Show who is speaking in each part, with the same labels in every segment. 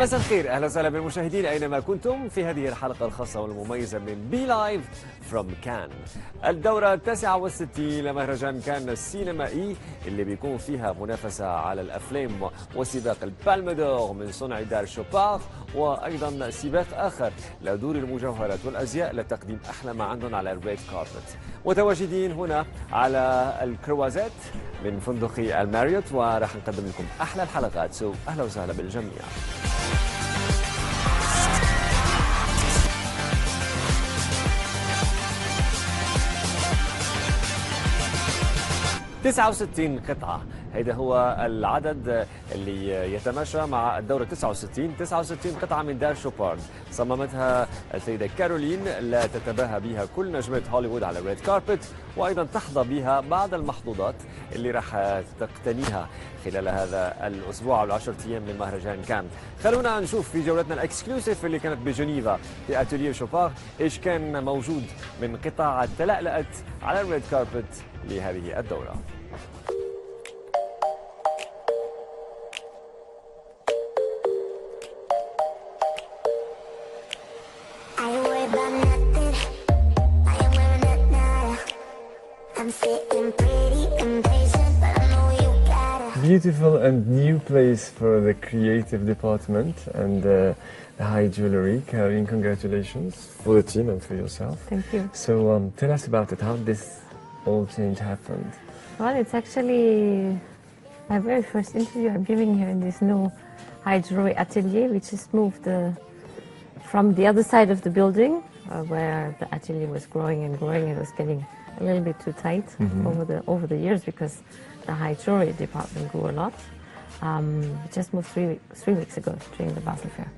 Speaker 1: مساء الخير، اهلا وسهلا بالمشاهدين اينما كنتم في هذه الحلقه الخاصه والمميزه من بي لايف فروم كان. الدوره 69 لمهرجان كان السينمائي اللي بيكون فيها منافسه على الافلام وسباق البالم دور من صنع دار شوبار، وايضا سباق اخر لدور المجوهرات والازياء لتقديم احلى ما عندهم على الريد كاربت. متواجدين هنا على الكروازات من فندق الماريوت، وراح نقدم لكم احلى الحلقات. اهلا وسهلا بالجميع. 69 قطعة، هذا هو العدد اللي يتماشى مع الدورة 69. 69 قطعة من دار شوبارد صممتها السيدة كارولين، لا تتباهى بها كل نجمات هوليوود على الريد كاربت، وأيضا تحظى بها بعض المحظوظات اللي راح تقتنيها خلال هذا الأسبوع والعشرة أيام من مهرجان كان. خلونا نشوف في جولتنا الإكسكلوسيف اللي كانت بجنيفا في أتوليه شوبار إيش كان موجود من قطع تلألأت على الريد كاربت لهذه الدورة.
Speaker 2: Beautiful and new place for the creative department and the high jewelry. Caroline, congratulations for the team and for yourself.
Speaker 3: Thank you.
Speaker 2: So tell us about it. How did this all change happened?
Speaker 3: Well, it's actually my very first interview I'm giving here in this new high jewelry atelier, which is moved from the other side of the building where the atelier was growing and growing. It was getting a little bit too tight over the years because the high jewelry department grew a lot. We just moved three weeks ago during the Basel Fair.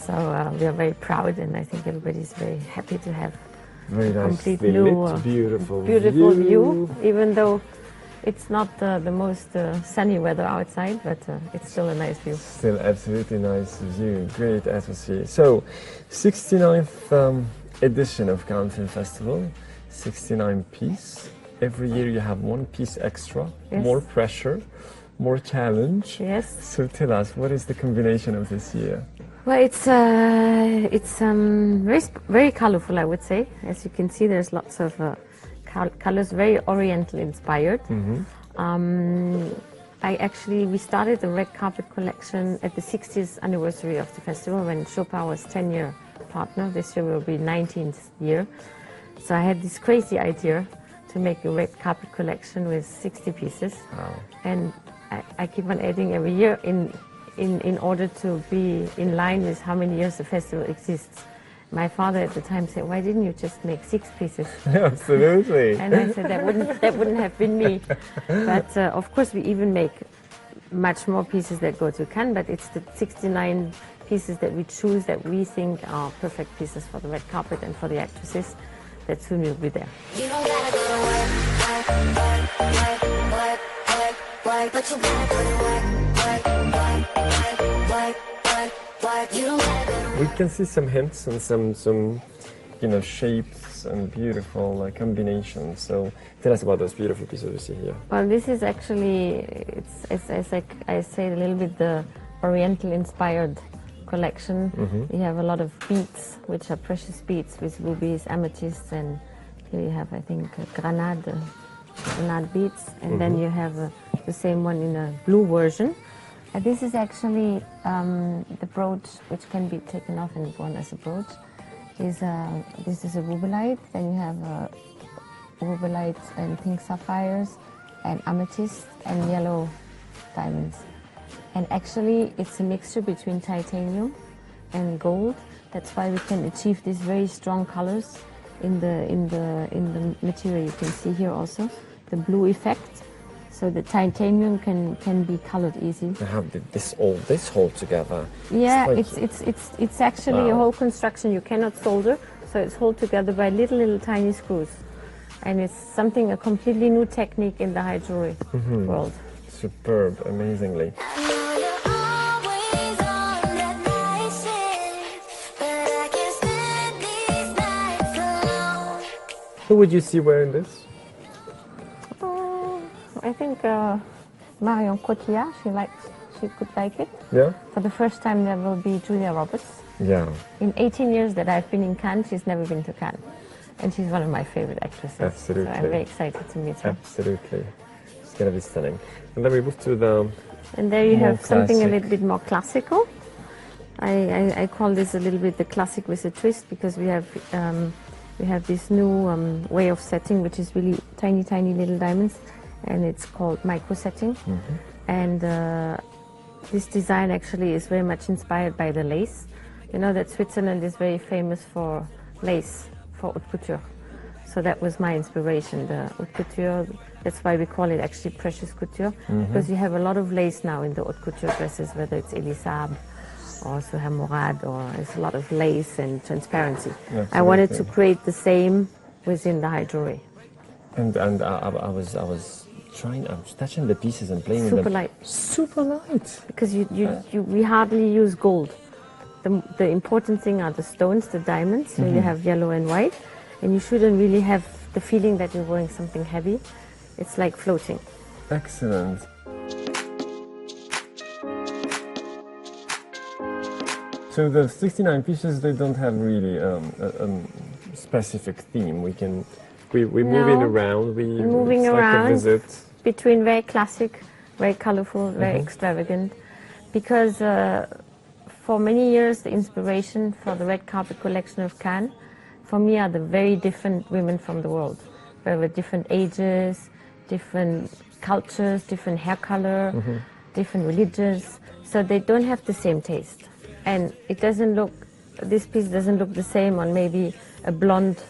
Speaker 3: So we are very proud, and I think everybody's very happy to have
Speaker 2: very
Speaker 3: a
Speaker 2: nice,
Speaker 3: complete new,
Speaker 2: beautiful
Speaker 3: view. Even though it's not the most sunny weather outside, but it's still a nice view.
Speaker 2: Still absolutely nice view, great atmosphere. So, 69th edition of Cannes Film Festival, 69 piece. Every year you have one piece extra,
Speaker 3: yes.
Speaker 2: More pressure, more challenge.
Speaker 3: Yes.
Speaker 2: So tell us, what is the combination of this year?
Speaker 3: Well, it's very colorful, I would say. As you can see, there's lots of colors, very Oriental inspired. We started the red carpet collection at the 60th anniversary of the festival when Chopin was 10-year partner. This year will be 19th year. So I had this crazy idea to make a red carpet collection with 60 pieces.
Speaker 2: Wow.
Speaker 3: And I keep on adding every year in order to be in line with how many years the festival exists. My father at the time said, "Why didn't you just make 6 pieces?"
Speaker 2: Absolutely.
Speaker 3: And I said that wouldn't have been me. But of course we even make much more pieces that go to Cannes, but it's the 69 pieces that we choose that we think are perfect pieces for the red carpet and for the actresses that soon will be there.
Speaker 4: You don't gotta go to work, but you gotta go to work. You don't gotta go to work.
Speaker 2: We can see some hints and some shapes and beautiful combinations. So tell us about those beautiful pieces we see here.
Speaker 3: Well, this is actually, as I say, a little bit the Oriental inspired collection. You have a lot of beads, which are precious beads with rubies, amethysts, and here you have, I think, granate beads, and then you have the same one in a blue version. And this is actually the brooch, which can be taken off and worn as a brooch. This is a rubellite. Then you have rubellite and pink sapphires, and amethyst and yellow diamonds. And actually, it's a mixture between titanium and gold. That's why we can achieve these very strong colors in the material. You can see here also the blue effect. So the titanium can be colored easy.
Speaker 2: How did this hold together?
Speaker 3: Yeah, it's actually a whole construction. You cannot solder, so it's held together by little tiny screws, and it's a completely new technique in the high jewelry world.
Speaker 2: Superb, amazingly. Who would you see wearing this?
Speaker 3: I think Marion Cotillard. She you could like it.
Speaker 2: Yeah?
Speaker 3: For the first time, there will be Julia Roberts.
Speaker 2: Yeah.
Speaker 3: In 18 years that I've been in Cannes, she's never been to Cannes. And she's one of my favorite actresses.
Speaker 2: Absolutely.
Speaker 3: So I'm very excited to meet her.
Speaker 2: Absolutely. It's going to be stunning. And then we move to the...
Speaker 3: And there you
Speaker 2: more
Speaker 3: have something a
Speaker 2: classic.
Speaker 3: little bit more classical. I call this a little bit the classic with a twist, because we have this new way of setting, which is really tiny, tiny little diamonds, and it's called micro setting. And this design actually is very much inspired by the lace. You know that Switzerland is very famous for lace, for haute couture. So that was my inspiration, the haute couture. That's why we call it actually precious couture, because you have a lot of lace now in the haute couture dresses, whether it's Elisab or Suher Morad, or it's a lot of lace and transparency. I wanted to create the same within the high jewelry.
Speaker 2: And I was trying, I was touching the pieces and playing with
Speaker 3: Super
Speaker 2: them.
Speaker 3: light.
Speaker 2: Super light.
Speaker 3: Because we hardly use gold. The important thing are the stones, the diamonds, so you have yellow and white, and you shouldn't really have the feeling that you're wearing something heavy. It's like floating.
Speaker 2: Excellent. So the 69 pieces, they don't have really a specific theme. We're moving around.
Speaker 3: Moving
Speaker 2: it's
Speaker 3: around.
Speaker 2: Like a visit.
Speaker 3: Between very classic, very colorful, very extravagant. Because for many years, the inspiration for the red carpet collection of Cannes, for me, are the very different women from the world. There were different ages, different cultures, different hair color, different religions. So they don't have the same taste. And it doesn't look, this piece doesn't look the same on maybe a blonde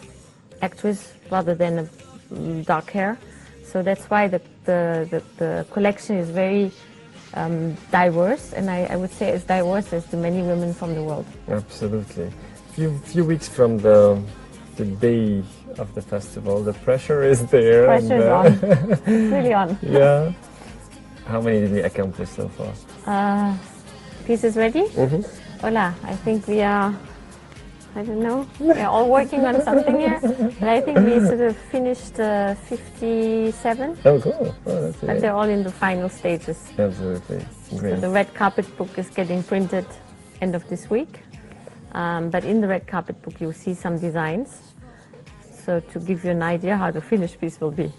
Speaker 3: actress rather than a dark hair. So that's why the collection is very diverse, and I would say as diverse as the many women from the world.
Speaker 2: Absolutely. Few weeks from the day of the festival, the pressure is there.
Speaker 3: Pressure is on. It's really on.
Speaker 2: Yeah. How many did we accomplish so far?
Speaker 3: Pieces ready? Hola, I think we are, I don't know, we're all working on something here. But I think we sort of finished 57.
Speaker 2: Oh, cool. Oh, that's
Speaker 3: But
Speaker 2: great.
Speaker 3: they're all in the final stages.
Speaker 2: Absolutely.
Speaker 3: So
Speaker 2: Great.
Speaker 3: the red carpet book is getting printed end of this week. But in the red carpet book, you'll see some designs. So to give you an idea how the finished piece will be.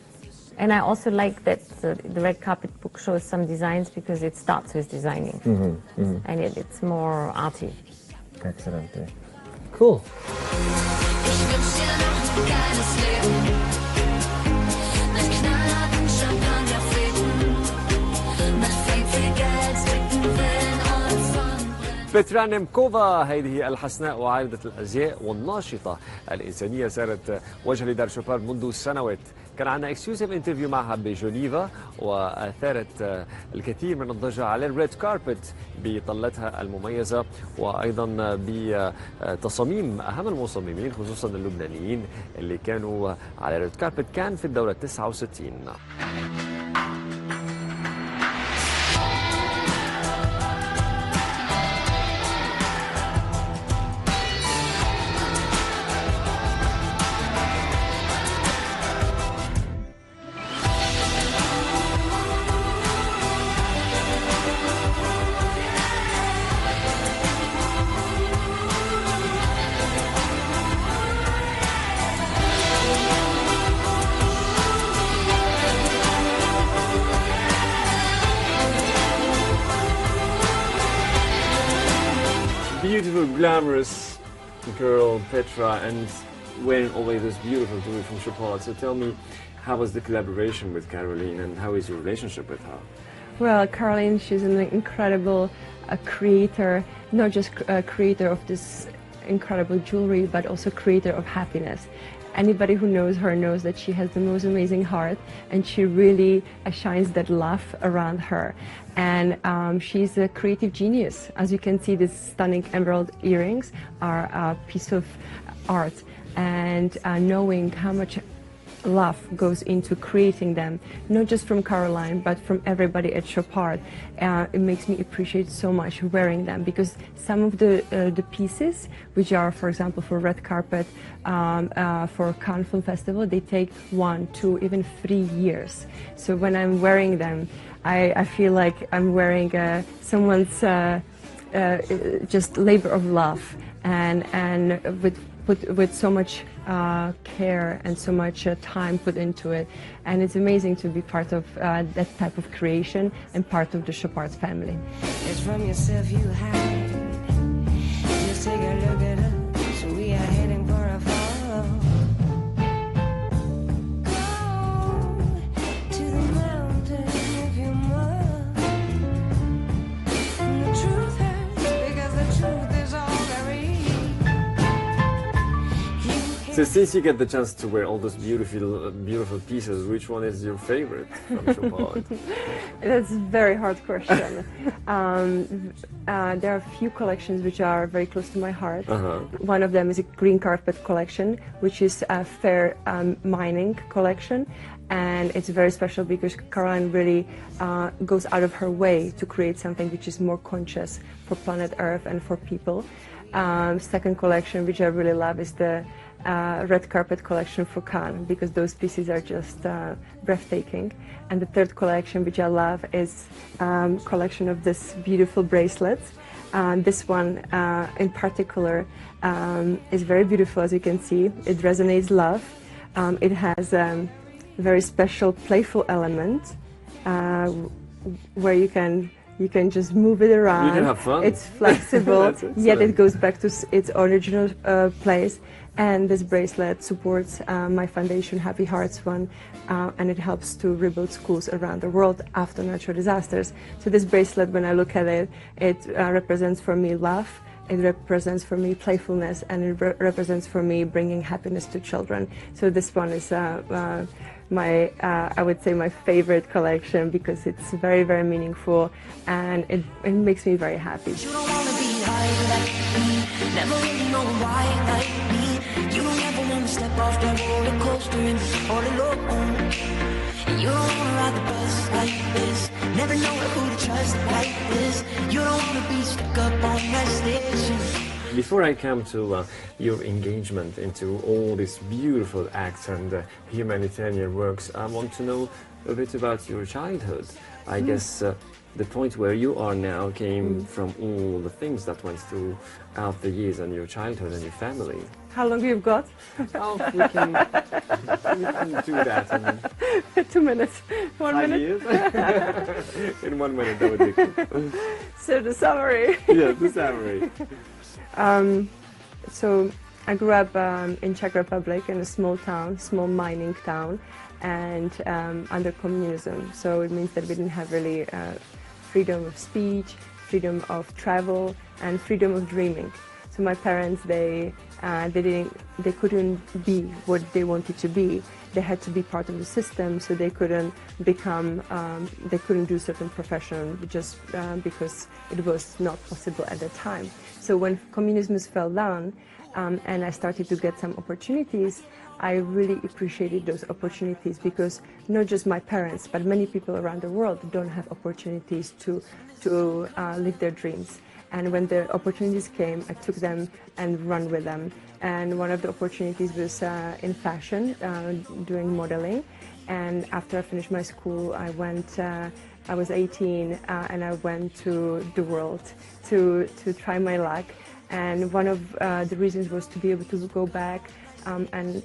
Speaker 3: And I also like that the red carpet book shows some designs, because it starts with designing. And it's more arty.
Speaker 2: Excellent. Cool.
Speaker 4: Ich wünsch dir noch ein geiles Leben. Mit knallharten Champagnerfäden. Mit viel, viel Geld, dicken Villen und Sonnenbrillen.
Speaker 1: بترا نيمكوفا هذه الحسناء وعائلة الأزياء والناشطة الإنسانية سارت وجه لدار شوبار منذ سنوات. كان عندنا اكسكلوسيف انترفيو معها بجنيفا، واثارت الكثير من الضجه على الريد كاربت بطلتها المميزه، وايضا بتصاميم اهم المصممين خصوصا اللبنانيين اللي كانوا على الريد كاربت كان في الدوره 69. Beautiful, glamorous girl, Petra, and wearing always this beautiful jewelry from Chopard. So tell me, how was the collaboration with Caroline, and how is your relationship with her?
Speaker 5: Well, Caroline, she's an incredible creator, not just a creator of this incredible jewelry, but also creator of happiness. Anybody who knows her knows that she has the most amazing heart, and she really shines that love around her. And she's a creative genius. As you can see, these stunning emerald earrings are a piece of art. And knowing how much love goes into creating them, not just from Caroline, but from everybody at Chopard. It makes me appreciate so much wearing them, because some of the pieces, which are, for example, for red carpet, for Cannes Film Festival, they take 1, 2, even 3 years. So when I'm wearing them, I feel like I'm wearing someone's just labor of love, and with so much care and so much time put into it. And it's amazing to be part of that type of creation and part of the Chopard family.
Speaker 6: It's from yourself you hide. Just take a look at us. So we are heading for a fall. Go to the mountain if you must. And the truth hurts because the truth is all there is.
Speaker 1: So since you get the chance to wear all those beautiful pieces, which one is your favorite from Chopard?
Speaker 5: That's a very hard question. There are a few collections which are very close to my heart. One of them is a green carpet collection, which is a fair mining collection. And it's very special because Caroline really goes out of her way to create something which is more conscious for planet Earth and for people. Second collection, which I really love, is the red carpet collection for Cannes, because those pieces are just breathtaking. And the third collection, which I love, is collection of this beautiful bracelets. This one in particular is very beautiful, as you can see. It resonates love. It has a very special playful element where you can just move it around.
Speaker 1: You can have fun.
Speaker 5: It's flexible, yet it goes back to its original place. And this bracelet supports my foundation, Happy Hearts one, and it helps to rebuild schools around the world after natural disasters. So this bracelet, when I look at it, it represents for me love, it represents for me playfulness, and it represents for me bringing happiness to children. So this one is my, I would say, my favorite collection, because it's very, very meaningful, and it makes me very happy.
Speaker 4: You don't wanna be high like me, never really know why like me. You don't ever wanna step off that roller coaster and be all alone. And you don't wanna ride the bus like this, never know who to trust like this. You don't wanna be stuck up on that station.
Speaker 1: Before I come to your engagement into all these beautiful acts and humanitarian works, I want to know a bit about your childhood. I guess the point where you are now came from all the things that went throughout the years and your childhood and your family.
Speaker 5: How long you've got?
Speaker 1: Oh, we can do that in
Speaker 5: 2 minutes. 1
Speaker 1: 5
Speaker 5: minute.
Speaker 1: years. In 1 minute, that would be cool.
Speaker 5: So the summary.
Speaker 1: Yeah, the summary.
Speaker 5: So I grew up in Czech Republic, in a small town, small mining town, and under communism. So it means that we didn't have really freedom of speech, freedom of travel, and freedom of dreaming. So my parents, they couldn't be what they wanted to be. They had to be part of the system, so they couldn't become, they couldn't do certain profession just because it was not possible at the time. So when communism fell down, and I started to get some opportunities, I really appreciated those opportunities, because not just my parents, but many people around the world don't have opportunities to live their dreams. And when the opportunities came, I took them and run with them. And one of the opportunities was in fashion, doing modeling. And after I finished my school, I was 18, and I went to the world to try my luck. And one of the reasons was to be able to go back and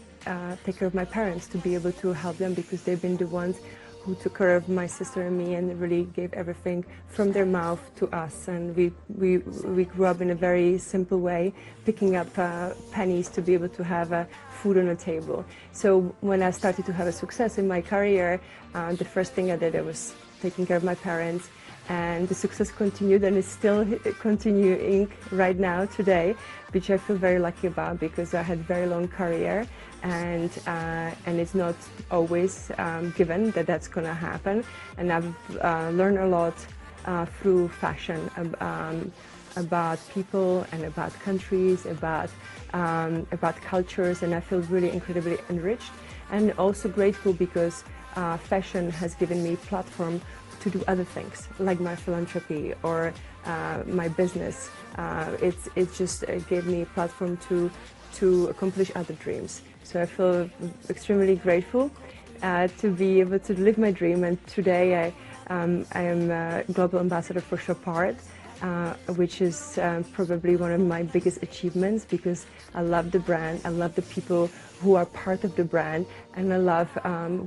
Speaker 5: take care of my parents, to be able to help them, because they've been the ones who took care of my sister and me and really gave everything from their mouth to us. And we grew up in a very simple way, picking up pennies to be able to have food on the table. So when I started to have a success in my career, the first thing I did was taking care of my parents. And the success continued, and is still continuing right now, today, which I feel very lucky about, because I had a very long career, and it's not always given that that's going to happen. And I've learned a lot through fashion about people and about countries, about cultures, and I feel really incredibly enriched. and also grateful because fashion has given me platform to do other things, like my philanthropy or my business. It just gave me a platform to accomplish other dreams. So I feel extremely grateful to be able to live my dream. And today I am a global ambassador for Chopard, which is probably one of my biggest achievements, because I love the brand, I love the people who are part of the brand, and I love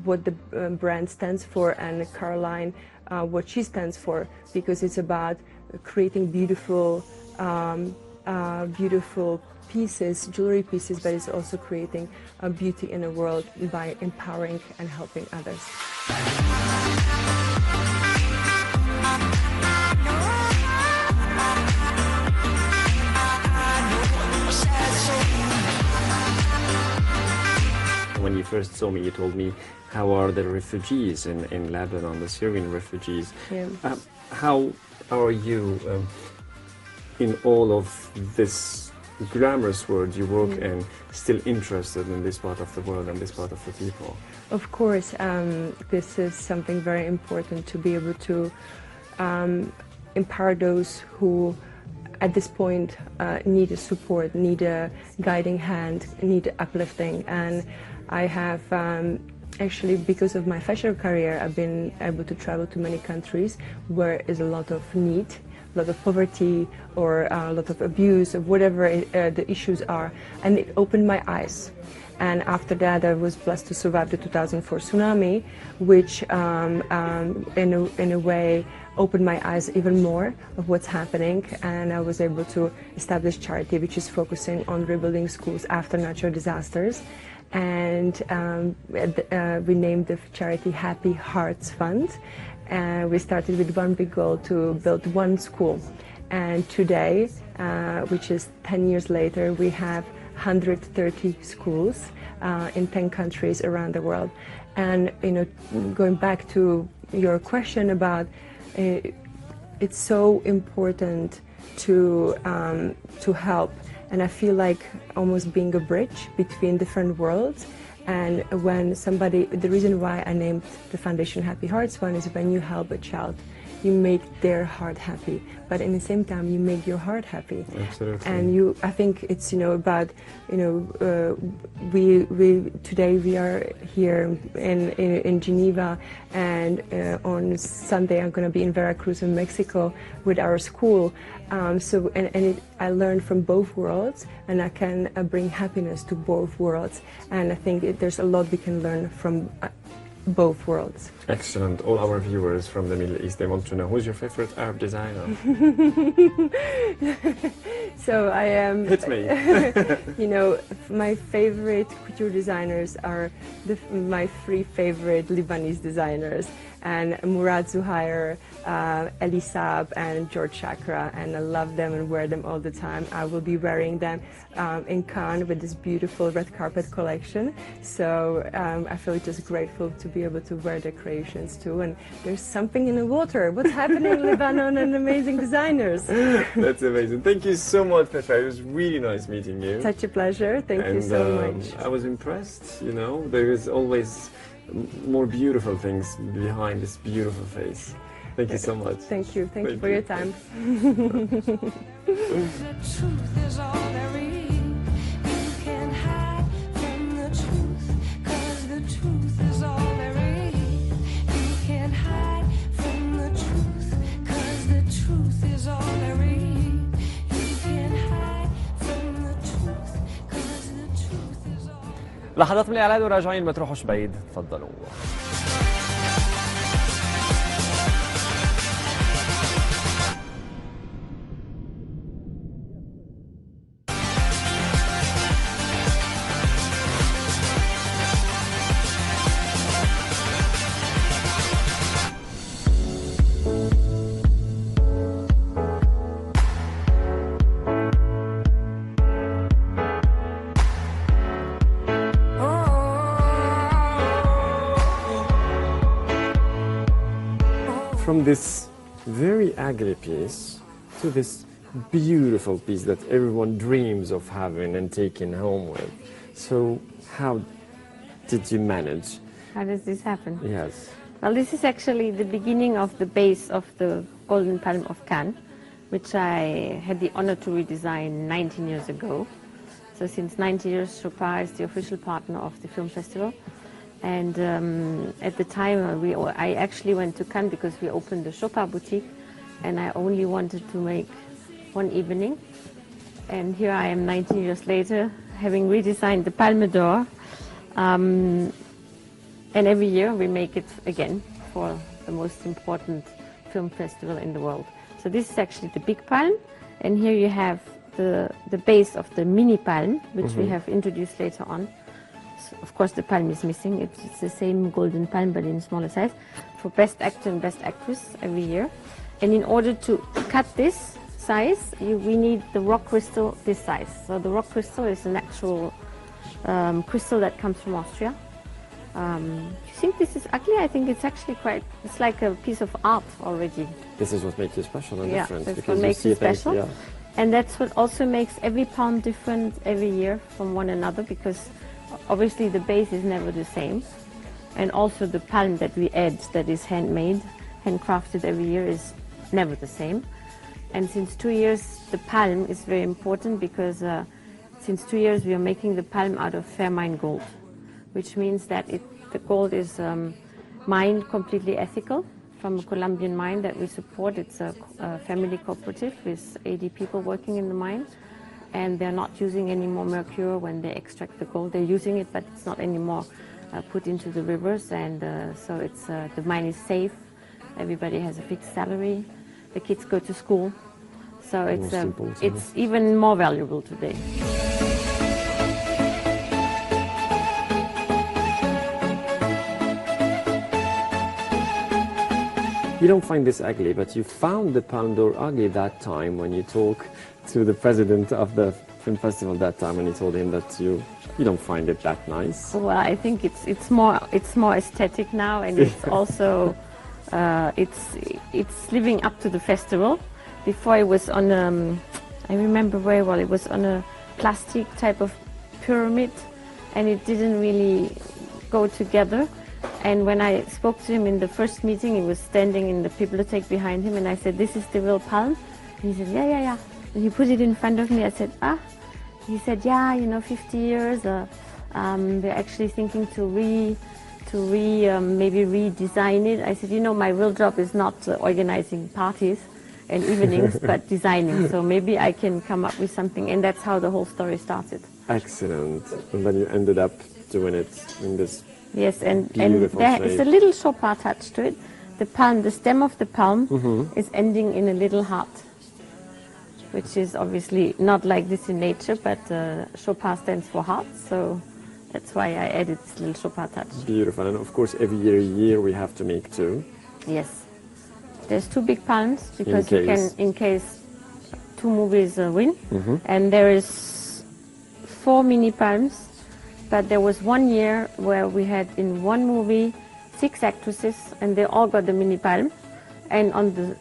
Speaker 5: what the brand stands for, and Caroline, what she stands for, because it's about creating beautiful, beautiful pieces, jewelry pieces, but it's also creating beauty in the world by empowering and helping others.
Speaker 2: When you first saw me, you told me, how are the refugees in Lebanon, the Syrian refugees?
Speaker 5: Yeah.
Speaker 2: How are you in all of this glamorous world you work in, still interested in this part of the world and this part of the people?
Speaker 5: Of course, this is something very important, to be able to empower those who at this point need a support, need a guiding hand, need uplifting. And I have actually, because of my fashion career, I've been able to travel to many countries where is a lot of need, a lot of poverty, or a lot of abuse, or whatever the issues are, and it opened my eyes. And after that, I was blessed to survive the 2004 tsunami, which in a way opened my eyes even more of what's happening. And I was able to establish charity which is focusing on rebuilding schools after natural disasters. And we named the charity Happy Hearts Fund. And we started with one big goal, to build one school. And today, which is 10 years later, we have 130 schools in 10 countries around the world. And going back to your question about it's so important to help, and I feel like almost being a bridge between different worlds. And when somebody, the reason why I named the foundation Happy Hearts Fund is when you help a child, you make their heart happy, but in the same time you make your heart happy.
Speaker 2: Absolutely.
Speaker 5: And I think it's about we today we are here in Geneva, and on Sunday I'm going to be in Veracruz in Mexico with our school. I learned from both worlds, and I can bring happiness to both worlds. And I think there's a lot we can learn from both worlds.
Speaker 2: Excellent. All our viewers from the Middle East, they want to know, who's your favorite Arab designer?
Speaker 5: So I am.
Speaker 2: Hit me.
Speaker 5: My favorite couture designers are my three favorite Lebanese designers, and Murad Zuhair, Elisab, and George Chakra, and I love them and wear them all the time. I will be wearing them in Cannes with this beautiful red carpet collection. So I feel just grateful to be able to wear their creations too. And there's something in the water. What's happening in Lebanon, and amazing designers.
Speaker 2: That's amazing. Thank you so much, Petra. It was really nice meeting you.
Speaker 5: Such a pleasure. Thank you so much.
Speaker 2: I was impressed. There is always more beautiful things behind this beautiful face. Thank you so much.
Speaker 5: Thank you. Thank you for your time.
Speaker 6: The truth is all there is. You can't hide from the truth, 'cause the truth is all there is. You can't hide from the truth, 'cause the truth is all there is. You can't hide from the truth, 'cause the truth is all.
Speaker 1: لحظات من الإعلان وراجعين، ما تروحوش بعيد، تفضلوا.
Speaker 2: From this very ugly piece to this beautiful piece that everyone dreams of having and taking home with. So how did you manage?
Speaker 3: How does this happen?
Speaker 2: Yes.
Speaker 3: Well, this is actually the beginning of the base of the Golden Palm of Cannes, which I had the honor to redesign 19 years ago. So since 90 years, Chopin is the official partner of the film festival. And at the time, I actually went to Cannes because we opened the Chopin boutique, and I only wanted to make one evening. And here I am 19 years later, having redesigned the Palme d'Or. And every year we make it again for the most important film festival in the world. So this is actually the big palm, and here you have the base of the mini palm, which we have introduced later on. So of course the palm is missing. It's the same golden palm but in smaller size for best actor and best actress every year. And in order to cut this size, we need the rock crystal this size. So the rock crystal is a natural crystal that comes from Austria. You think this is ugly? I think it's actually it's like a piece of art already.
Speaker 2: This is what makes it special and different.
Speaker 3: That's
Speaker 2: because
Speaker 3: what makes it
Speaker 2: things,
Speaker 3: special. And that's what also makes every palm different every year from one another, because obviously the base is never the same. And also the palm that we add, that is handmade, handcrafted every year, is never the same. And since 2 years, the palm is very important because since 2 years we are making the palm out of fair mine gold, which means that the gold is mined completely ethical from a Colombian mine that we support. It's a family cooperative with 80 people working in the mine, and they're not using any more mercury when they extract the gold. They're using it, but it's not anymore put into the rivers, and so it's the mine is safe. Everybody has a fixed salary. The kids go to school, so it's even more valuable today.
Speaker 2: You don't find this ugly, but you found the Palme d'Or ugly that time when you talk to the president of the film festival that time, and you told him that you don't find it that nice.
Speaker 3: Well, I think it's more aesthetic now, and it's also it's living up to the festival. Before it was on I remember very well, it was on a plastic type of pyramid, and it didn't really go together. And when I spoke to him in the first meeting, he was standing in the bibliothèque behind him, and I said, "This is the real palm?" And he said, yeah. And he put it in front of me. I said, "Ah." He said, "Yeah, 50 years. We're actually thinking to maybe redesign it." I said, "My real job is not organizing parties and evenings, but designing. So maybe I can come up with something." And that's how the whole story started.
Speaker 2: Excellent. And then you ended up doing it in this.
Speaker 3: Yes, and
Speaker 2: beautiful
Speaker 3: there
Speaker 2: shape.
Speaker 3: is a little Chopin touch to it. The palm, the stem of the palm is ending in a little heart, which is obviously not like this in nature, but Chopin stands for heart, so that's why I added this little Chopin touch.
Speaker 2: Beautiful. And of course, every year we have to make two.
Speaker 3: Yes. There's 2 big palms, because in case 2 movies win. And there is 4 mini palms. But there was 1 year where we had in one movie 6 actresses, and they all got the mini palm. And on the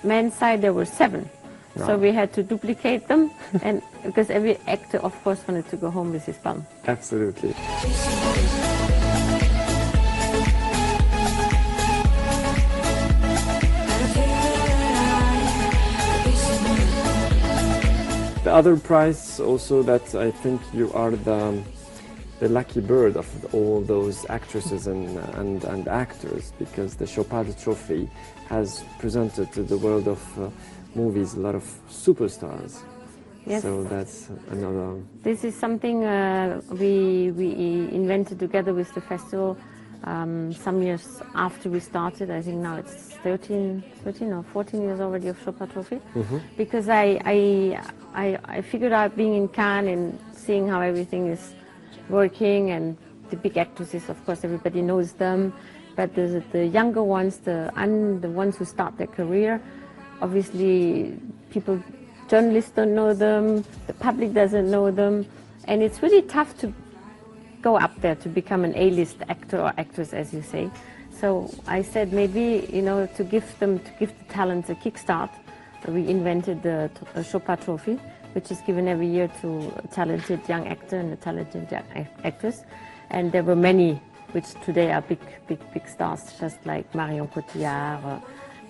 Speaker 3: men's side there were 7. Wow. So we had to duplicate them, and because every actor, of course, wanted to go home with his palm.
Speaker 2: Absolutely. The other prize also that I think you are the lucky bird of all those actresses and actors, because the Chopin Trophy has presented to the world of movies a lot of superstars.
Speaker 3: Yes.
Speaker 2: So that's another.
Speaker 3: This is something we invented together with the festival some years after we started. I think now it's 13 or 14 years already of Chopin Trophy, because I figured out, being in Cannes and seeing how everything is working, and the big actresses, of course, everybody knows them, but the younger ones, the ones who start their career, obviously journalists don't know them, the public doesn't know them, and it's really tough to go up there to become an A-list actor or actress, as you say. So I said, maybe, to give the talent a kickstart, we invented the Chopin Trophy, which is given every year to a talented young actor and a talented young actress. and there were many which today are big stars, just like Marion Cotillard,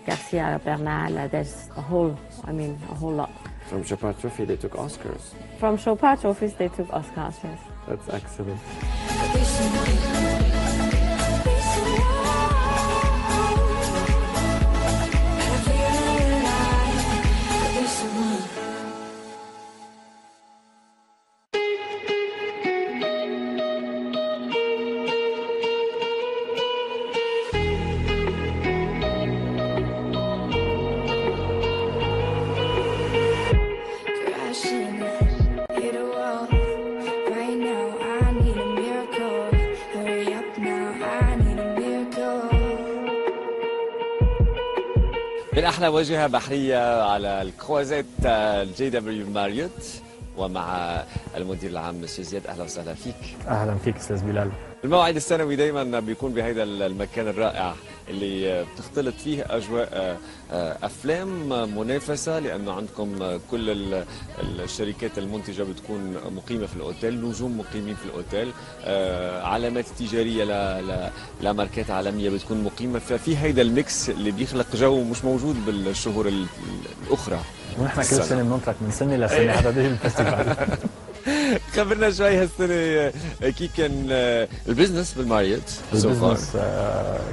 Speaker 3: Garcia Bernal. There's a whole lot.
Speaker 1: From Chopin Trophy they took Oscars.
Speaker 3: From Chopin trophies, they took Oscars, yes.
Speaker 1: That's excellent.
Speaker 6: Crashing, hit a wall. Right now, I need a miracle. Hurry up now, I need a miracle.
Speaker 1: من أحلى واجهة بحرية على الكروازات الجي دبليو ماريوت ومع المدير العام مسيو زياد. أهلا وسهلا فيك.
Speaker 7: اهلا فيك استاذ بلال.
Speaker 1: الموعد السنوي دايما بيكون بهذا المكان الرائع اللي بتختلط فيه أجواء أفلام منافسة، لأنه عندكم كل الشركات المنتجة بتكون مقيمة في الأوتيل، نجوم مقيمين في الأوتيل، علامات تجارية لماركات عالمية بتكون مقيمة، ففي هيدا الميكس اللي بيخلق جو مش موجود بالشهور الأخرى.
Speaker 7: ونحن كل سنه بننطلق من سنه لسنه حتى بيجي الفستيفال.
Speaker 1: خبرنا شوي هالسنة كيف كان البزنس بالماريوت؟
Speaker 7: البزنس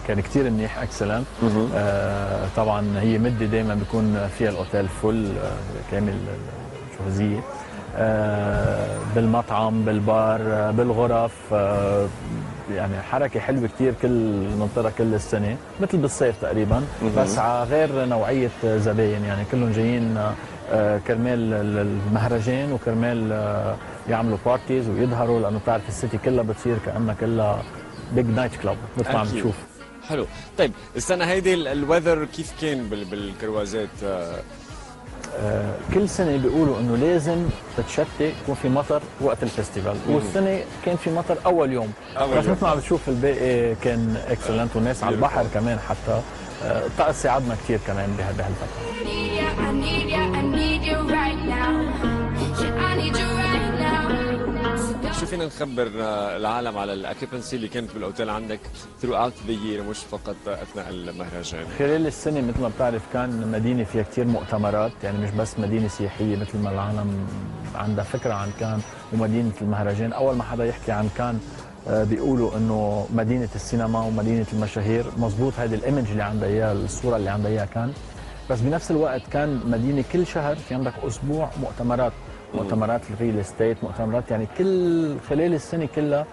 Speaker 7: كان كثير منيح، اكسلنت. طبعا هي مده دائما بيكون فيها الاوتيل فل كامل جوهزيه، بالمطعم بالبار بالغرف، يعني حركه حلوه كثير كل المنطقه كل السنه مثل بالصيف تقريبا، بس على غير نوعيه زباين، يعني كلهم جايين كرمال المهرجان وكرمال يعملوا بارتيز ويظهروا، لانه بتعرف السيتي كلها بتصير كانها كلها بيج نايت كلاب مثل ما عم نشوف.
Speaker 1: حلو. طيب السنه هيدي الويذر كيف كان بالكروازات؟
Speaker 7: كل سنه بيقولوا انه لازم تتشتي يكون في مطر وقت الفستيفال، والسنه كان في مطر اول يوم، بس مثل ما عم بتشوف الباقي كان اكسلنت، والناس على البحر كمان حتى الطقس ساعدنا كثير كمان بهالفتره.
Speaker 1: شو فينا نخبر العالم على الاكيبنسي اللي كانت بالاوتيل عندك throughout the year مش فقط اثناء المهرجان؟
Speaker 7: خلال السنه مثل ما بتعرف كان مدينه فيها كثير مؤتمرات، يعني مش بس مدينه سياحيه مثل ما العالم عندها فكره عن كان ومدينه المهرجان. اول ما حدا يحكي عن كان بيقولوا انه مدينه السينما ومدينه المشاهير، مزبوط هذه الايمج اللي عندها اياها، الصوره اللي عندها اياها كان، بس بنفس الوقت كان مدينه كل شهر في عندك اسبوع مؤتمرات الريل استيت، مؤتمرات يعني كل خلال السنه كلها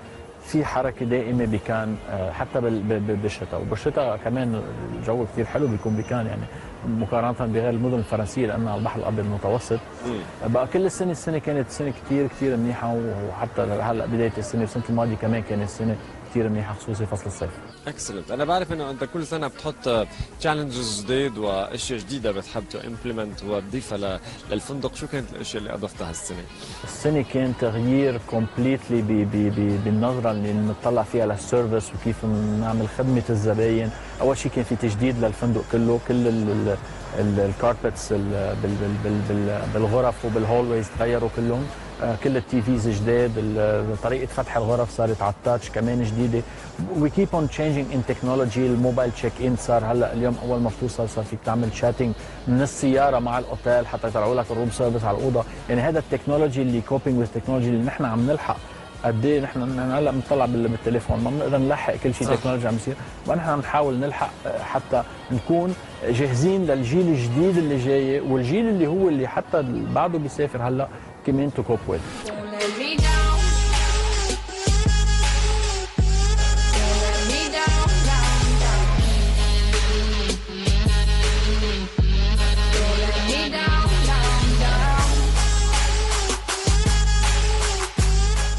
Speaker 7: في حركه دائمه بكان، حتى بالشتاء، وبالشتاء كمان الجو كثير حلو بيكون بكان، يعني مقارنه بغير المدن الفرنسيه لانها على البحر الابيض المتوسط. بقى كل السنه كانت سنه كثير منيحه، وحتى هلا بدايه السنه والسنه الماضيه كمان كانت السنه كثير منيحه خصوصي فصل الصيف.
Speaker 1: اكسلنت. انا بعرف انه انت كل سنه بتحط تشالنجز جديد واشياء جديده بتحب امبلمنت وتضيفها للفندق، شو كانت الاشياء اللي اضفتها السنه؟
Speaker 7: السنه كان تغيير كومبليتلي بالنظره اللي بنطلع فيها للسيرفيس وكيف نعمل خدمه الزباين. اول شيء كان في تجديد للفندق كله، كل الكاربتس بالغرف وبالهولويز تغيروا كلهم، كل التي فيز جداد، طريقه فتح الغرف صارت على التاتش كمان جديده. وي كيب اون تشينجينج ان تكنولوجي. الموبايل تشيك ان صار هلا اليوم اول ما بتوصل صار فيك تعمل شاتنج من السياره مع الاوتيل حتى يطلعوا لك الروم سيرفيس على الاوضه. يعني هذا التكنولوجي اللي كوبينج وذ التكنولوجي اللي نحن عم نلحق قد ايه. نحن هلا بنطلع بالتليفون ما بنقدر نلحق كل شيء تكنولوجي عم يصير، ونحن عم نحاول نلحق حتى نكون جاهزين للجيل الجديد اللي جاي، والجيل اللي هو اللي حتى بعده بيسافر هلا كمان تو كوب ويز.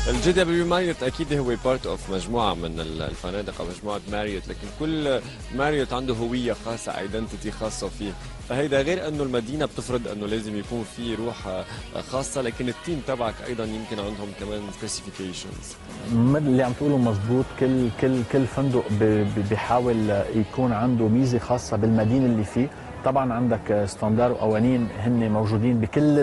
Speaker 1: الجي دبليو ماريوت اكيد هو بارت اوف مجموعه من الفنادق او مجموعه ماريوت، لكن كل ماريوت عنده هويه خاصه، ايدنتيتي خاصه فيه، فهيدا غير انه المدينه بتفرض انه لازم يكون في روح خاصه، لكن التيم تبعك ايضا يمكن عندهم كمان سبيسيفيكيشنز.
Speaker 7: اللي عم تقوله مزبوط. كل فندق بيحاول يكون عنده ميزه خاصه بالمدينه اللي فيه. طبعا عندك ستاندر وقوانين هن موجودين بكل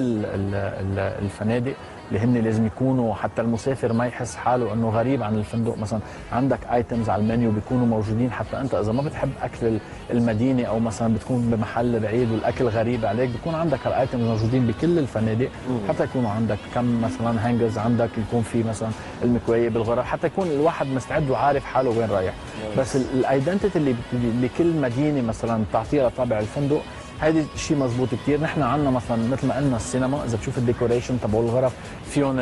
Speaker 7: الفنادق، اللي هن لازم يكونوا حتى المسافر ما يحس حاله انه غريب عن الفندق. مثلا عندك ايتمز على المنيو بيكونوا موجودين، حتى انت اذا ما بتحب اكل المدينه او مثلا بتكون بمحل بعيد والاكل غريب عليك، بيكون عندك الايتمز موجودين بكل الفنادق. حتى يكونوا عندك كم مثلا هانجرز، عندك يكون في مثلا المكوايه بالغرف، حتى يكون الواحد مستعد وعارف حاله وين رايح. بس الايدنتيتي اللي بكل مدينه مثلا بتعطيها طابع الفندق، هيدي شيء مزبوط كثير. نحن عندنا مثلا مثل ما قلنا السينما، اذا بتشوف الديكوريشن تبع الغرف فيهم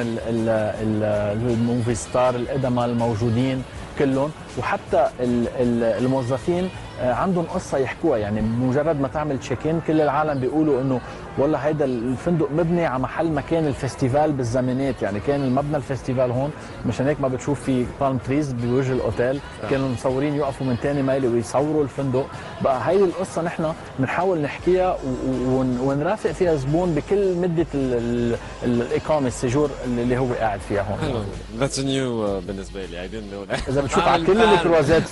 Speaker 7: الموفي ستار القدماء الموجودين كلهم، وحتى الموظفين عندهم قصه يحكوها. يعني بمجرد ما تعمل تشيك ان كل العالم بيقولوا انه والله هيدا الفندق مبني على محل ما كان الفستيفال بالزمانات، يعني كان المبنى الفستيفال هون، مشان هيك ما بتشوف في بالم تريز بوجه الاوتيل. كانوا المصورين يوقفوا من ثاني ميله ويصوروا الفندق. بقى هيدي القصه نحن بنحاول نحكيها ونرافق فيها الزبون بكل مده الاقامه السجور اللي هو قاعد فيها هون.
Speaker 1: That's new بالنسبه لي. I didn't know that.
Speaker 7: اذا بتشوف على كل الكروازات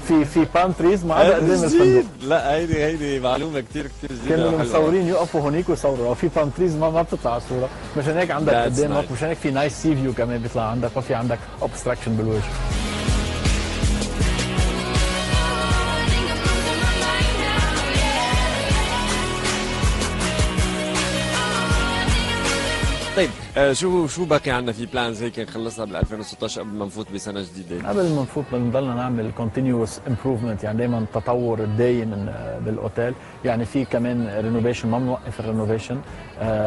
Speaker 7: في بالم تريز ما عدا قدام الفندق.
Speaker 1: لا هيدي معلومه كثير جديده.
Speaker 7: كانوا المصورين يوقفوا هونيك ويصوروا، لو في بالم تريز ما بتطلع على الصوره. مشان هيك عندك قدامك، مشان هيك في نايس سي فيو كمان بيطلع عندك، ما في عندك اوبستراكشن بالوجه.
Speaker 1: طيب شو باقي عندنا في بلانز هيك نخلصها بال 2016 قبل ما نفوت بسنه جديده؟
Speaker 7: قبل ما نفوت بنضلنا نعمل كونتينيوس امبروفمنت، يعني دائما تطور دايم بالاوتيل. يعني في كمان رينوفيشن، ما بنوقف الرينوفيشن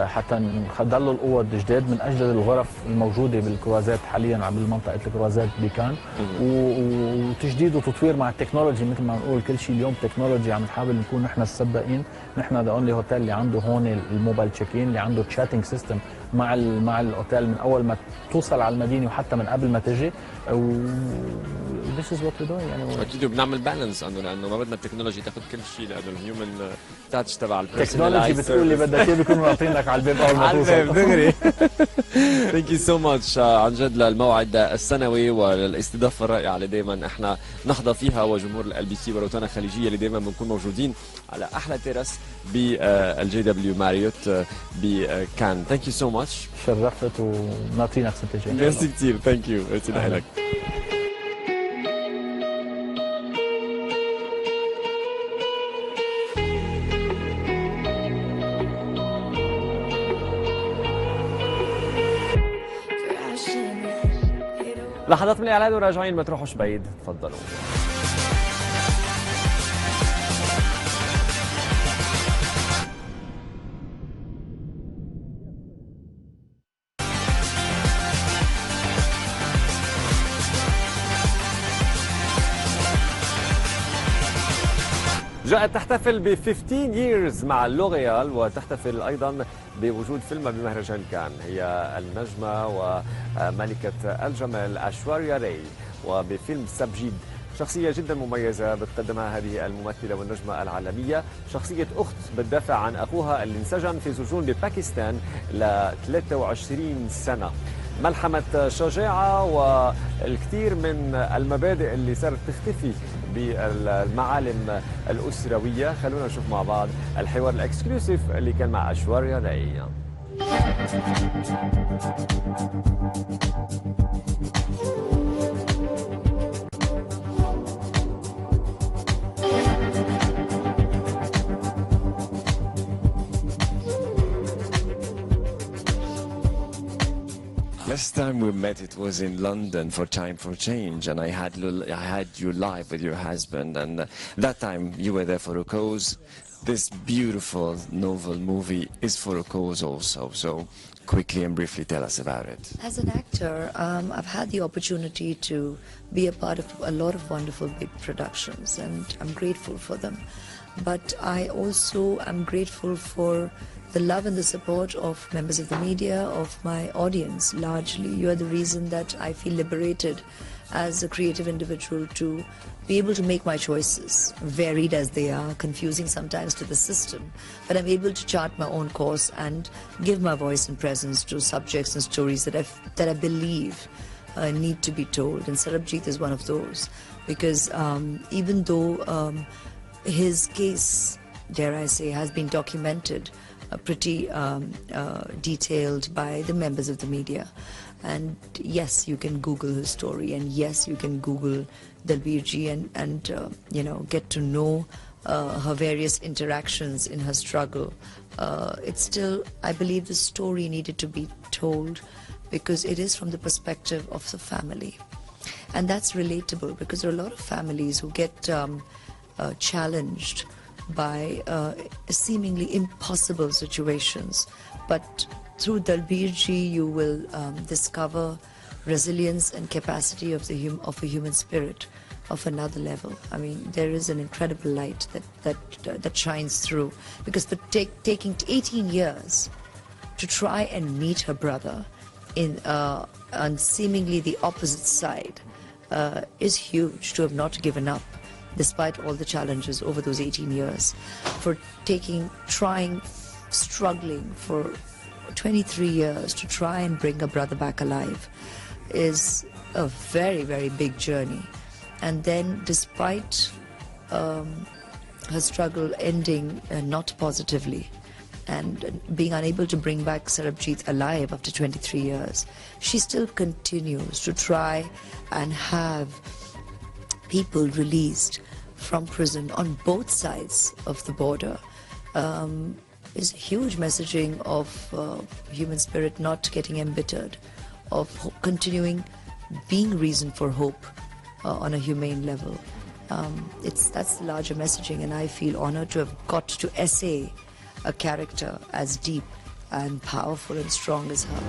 Speaker 7: حتى نضلوا الاوض جداد من اجل الغرف الموجوده بالكروازات حاليا على منطقه الكروازات بيكان، وتجديد وتطوير مع التكنولوجي. مثل ما بنقول كل شيء اليوم تكنولوجي، عم نحاول نكون نحن السباقين. نحن ذا اونلي هوتيل اللي عنده هون الموبايل تشيك ان، اللي عنده تشاتنج سيستم مع الاوتيل من اول ما توصل على المدينه وحتى من قبل ما تجي. This is what we're doing يعني.
Speaker 1: اكيد بنعمل بالانس لانه ما بدنا التكنولوجي تاخذ كل شيء، لانه الهيومن تاتش تبع
Speaker 7: التكنولوجي بتقول اللي بدك اياه بيكونوا عاطينك على الباب اول ما توصل.
Speaker 1: دغري. ثانك يو سو ماتش عن جد للموعد السنوي وللاستضافه الرائعه اللي دائما احنا نحظى فيها، وجمهور ال بي سي وروتانا الخليجيه اللي دائما بنكون موجودين على احلى تيرس بالجي دبليو ماريوت بكان. ثانك يو سو ماتش.
Speaker 7: شرفت وناطرينك السنه الجايه.
Speaker 1: ميرسي كثير. ثانك يو. لك. لحظات من الاعلان وراجعين، ما تروحوش بعيد، تفضلوا. جاءت تحتفل ب 15 years مع لوريال، وتحتفل ايضا بوجود فيلمها بمهرجان كان. هي النجمه وملكه الجمال أشواريا راي، وبفيلم سبجيد شخصية جدا مميزة بتقدمها هذه الممثلة والنجمة العالمية، شخصية أخت بتدافع عن أخوها اللي انسجن في سجون بباكستان ل 23 سنة. ملحمة شجاعة والكثير من المبادئ اللي صارت تختفي بالمعالم الأسروية. خلونا نشوف مع بعض الحوار الإكسكلوسيف اللي كان مع أشواريا راي.
Speaker 8: Last time we met, it was in London for Time for Change, and I had you live with your husband, and that time you were there for a cause. This beautiful novel movie is for a cause also. So quickly and briefly tell us about it.
Speaker 9: As an actor, I've had the opportunity to be a part of a lot of wonderful big productions, and I'm grateful for them. But I also am grateful for the love and the support of members of the media, of my audience largely. You are the reason that I feel liberated as a creative individual to be able to make my choices, varied as they are, confusing sometimes to the system. But I'm able to chart my own course and give my voice and presence to subjects and stories that I believe need to be told. And Sarabjit is one of those, because even though his case, dare I say, has been documented pretty detailed by the members of the media. And yes, you can Google her story, and yes, you can Google Dalbir ji and you know, get to know her various interactions in her struggle. It's still, I believe the story needed to be told because it is from the perspective of the family. And that's relatable because there are a lot of families who get challenged by seemingly impossible situations. But through Dalbir ji, you will discover resilience and capacity of a human spirit of another level. I mean, there is an incredible light that shines through, because for taking 18 years to try and meet her brother on seemingly the opposite side is huge. To have not given up despite all the challenges over those 18 years, for struggling for 23 years to try and bring a brother back alive is a very, very big journey. And then despite her struggle ending not positively and being unable to bring back Sarabjit alive after 23 years, she still continues to try and have people released from prison on both sides of the border. Is a huge messaging of human spirit not getting embittered, of continuing being reason for hope on a humane level. That's the larger messaging, and I feel honored to have got to essay a character as deep and powerful and strong as her.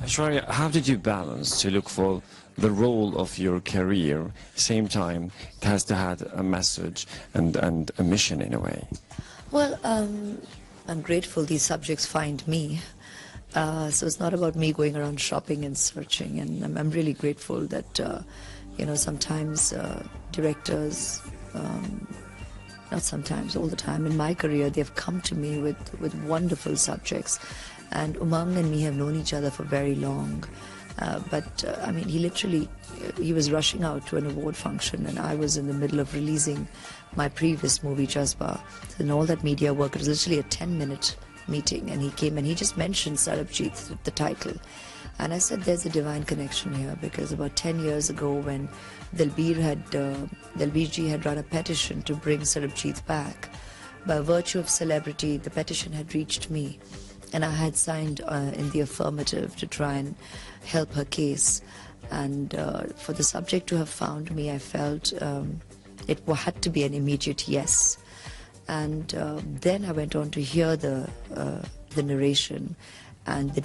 Speaker 8: Aishwarya, how did you balance to look for the role of your career, same time it has to have a message and a mission in a way?
Speaker 9: Well, I'm grateful these subjects find me. So it's not about me going around shopping and searching, and I'm really grateful that you know, sometimes directors, not sometimes, all the time in my career, they've come to me with wonderful subjects. And Umang and me have known each other for very long. But I mean, he was rushing out to an award function, and I was in the middle of releasing my previous movie, Jazba. And all that media work, it was literally a 10-minute meeting, and he came and he just mentioned Sarabjit, the title. And I said, there's a divine connection here, because about 10 years ago, when Dalbir ji had run a petition to bring Sarabjit back, by virtue of celebrity, the petition had reached me. And I had signed in the affirmative to try and help her case. And for the subject to have found me, I felt it had to be an immediate yes. And then I went on to hear the narration and the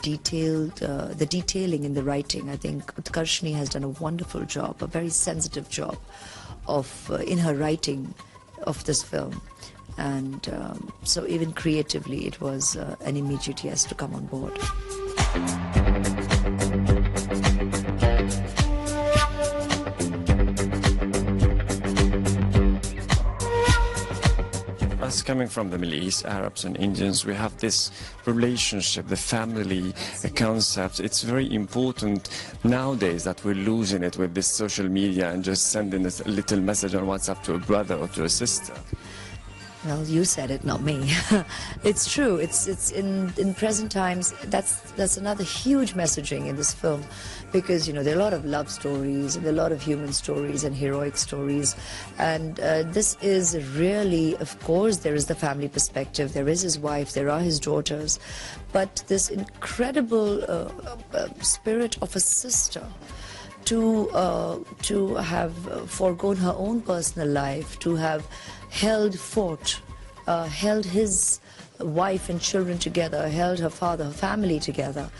Speaker 9: detailing in the writing. I think Utkarshini has done a wonderful job, a very sensitive job in her writing of this film. And so even creatively, it was an immediate yes to come on board.
Speaker 8: Us coming from the Middle East, Arabs and Indians, we have this relationship, the family concept. It's very important nowadays that we're losing it with this social media and just sending a little message on WhatsApp to a brother or to a sister.
Speaker 9: Well, you said it, not me. It's true. It's in present times. That's another huge messaging in this film, because you know there are a lot of love stories, and there are a lot of human stories and heroic stories, and this is really, of course, there is the family perspective. There is his wife. There are his daughters, but this incredible spirit of a sister to have foregone her own personal life, to have held fort, held his wife and children together, held her father, her family together,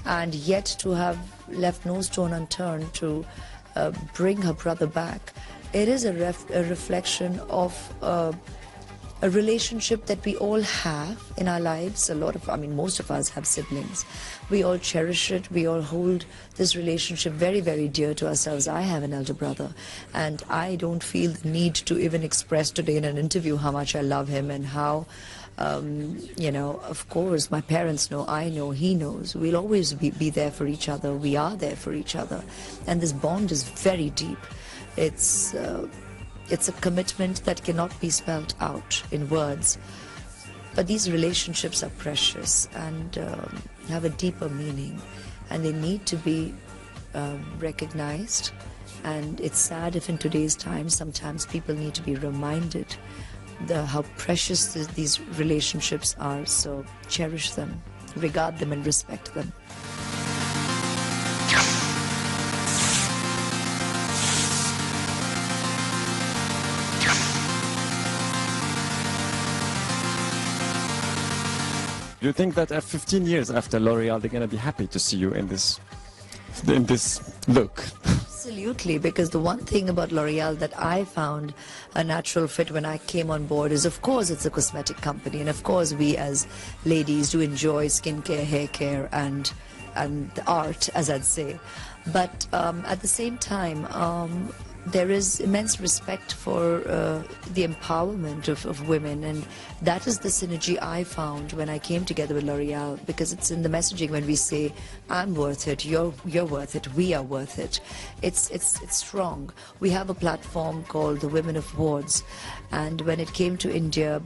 Speaker 9: and yet to have left no stone unturned to bring her brother back. It is a reflection of a relationship that we all have in our lives. Most of us have siblings. We all cherish it. We all hold this relationship very, very dear to ourselves. I have an elder brother, and I don't feel the need to even express today in an interview how much I love him and how You know, of course, my parents know, I know, he knows. We'll always be there for each other. We are there for each other. And this bond is very deep. It's a commitment that cannot be spelled out in words. But these relationships are precious and have a deeper meaning. And they need to be recognized. And it's sad if in today's time sometimes people need to be reminded how precious these relationships are. So cherish them, regard them and respect them.
Speaker 8: Do you think that at 15 years after L'Oreal, they're going to be happy to see you in this look?
Speaker 9: Absolutely, because the one thing about L'Oreal that I found a natural fit when I came on board is, of course, it's a cosmetic company, and of course we as ladies do enjoy skincare, hair care, and the art, as I'd say. But at the same time, there is immense respect for the empowerment of women, and that is the synergy I found when I came together with L'Oreal, because it's in the messaging when we say, I'm worth it, you're worth it, we are worth it. It's strong. We have a platform called the Women of Wards, and when it came to India,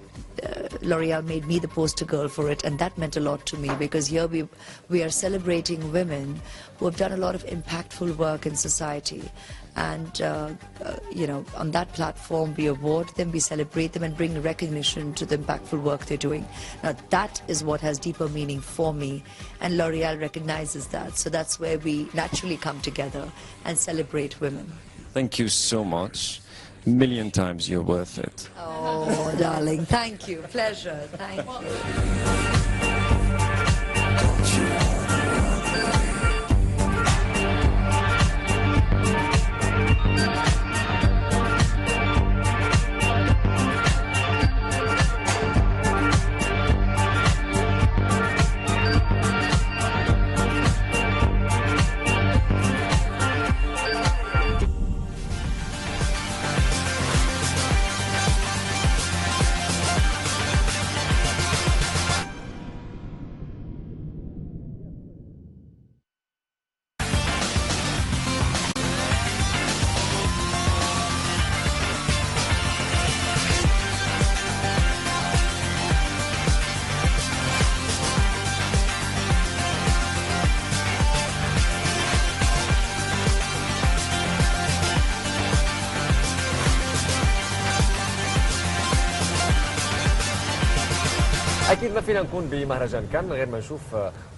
Speaker 9: L'Oreal made me the poster girl for it, and that meant a lot to me, because here we are celebrating women who have done a lot of impactful work in society. And, you know, on that platform, we award them, we celebrate them, and bring recognition to the impactful work they're doing. Now, that is what has deeper meaning for me, and L'Oreal recognizes that. So that's where we naturally come together and celebrate women.
Speaker 8: Thank you so much. Million times you're worth it.
Speaker 9: Oh, darling, thank you. Pleasure. Thank you.
Speaker 1: اكيد ما فينا نكون بمهرجان كان من غير ما نشوف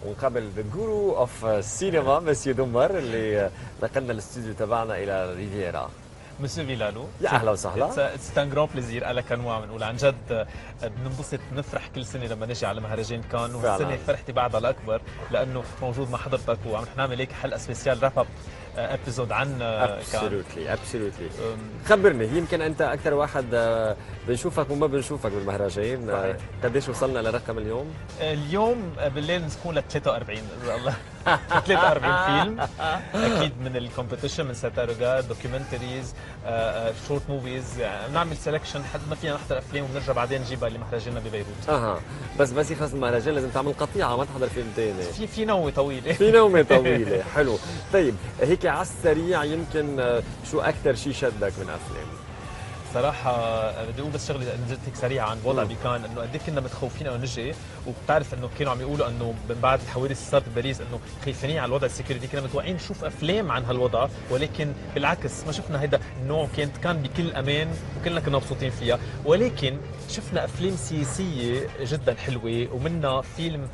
Speaker 1: ونقابل ذا جورو اوف سينما مسيو دمر اللي نقلنا الاستوديو تبعنا الى ريفيرا.
Speaker 10: مسيو فيلالو،
Speaker 1: يا اهلا وسهلا.
Speaker 10: سي ان جران بليزير. على كنوع بنقول عن جد بننبسط بنفرح كل سنه لما نجي على مهرجان كان، والسنه فرحتي بعدها الاكبر لانه موجود مع حضرتك وعم نعمل هيك حلقه سبيسيال راب اب ابيزود عن كان.
Speaker 1: ابسولوتلي. خبرني، يمكن انت اكثر واحد بنشوفك وما بنشوفك بالمهرجان. قديش وصلنا لرقم اليوم؟
Speaker 10: اليوم بالليل نكون ل 43 اذا الله 43 فيلم اكيد من الكومبيتيشن، من ساتاروجات، دوكيومنتريز، شورت موفيز. بنعمل سelection حد ما فينا نحضر افلام وبنرجع بعدين نجيبها لمهرجاننا ببيروت. بس يخلص المهرجان لازم تعمل قطيعه ما تحضر فيلم ثاني. في نومه طويله. في نومه طويله. حلو. طيب هيك على السريع يمكن شو اكثر شيء شدك من افلام؟ صراحة بدي أقول بس شغلة هيك سريعة عن وضع بكان، إنه قد إيه كنا متخوفين إنه نجي، وبتعرف إنه كانوا عم يقولوا إنه من بعد الحوادث اللي صارت بباريس إنه خايفين على الوضع السكيورتي، كنا متوقعين نشوف أفلام عن هالوضع، ولكن بالعكس ما شفنا هيدا النوع. كان بكل أمان وكلنا كنا مبسوطين فيها، ولكن شفنا أفلام سياسية جدا حلوة، ومنها فيلم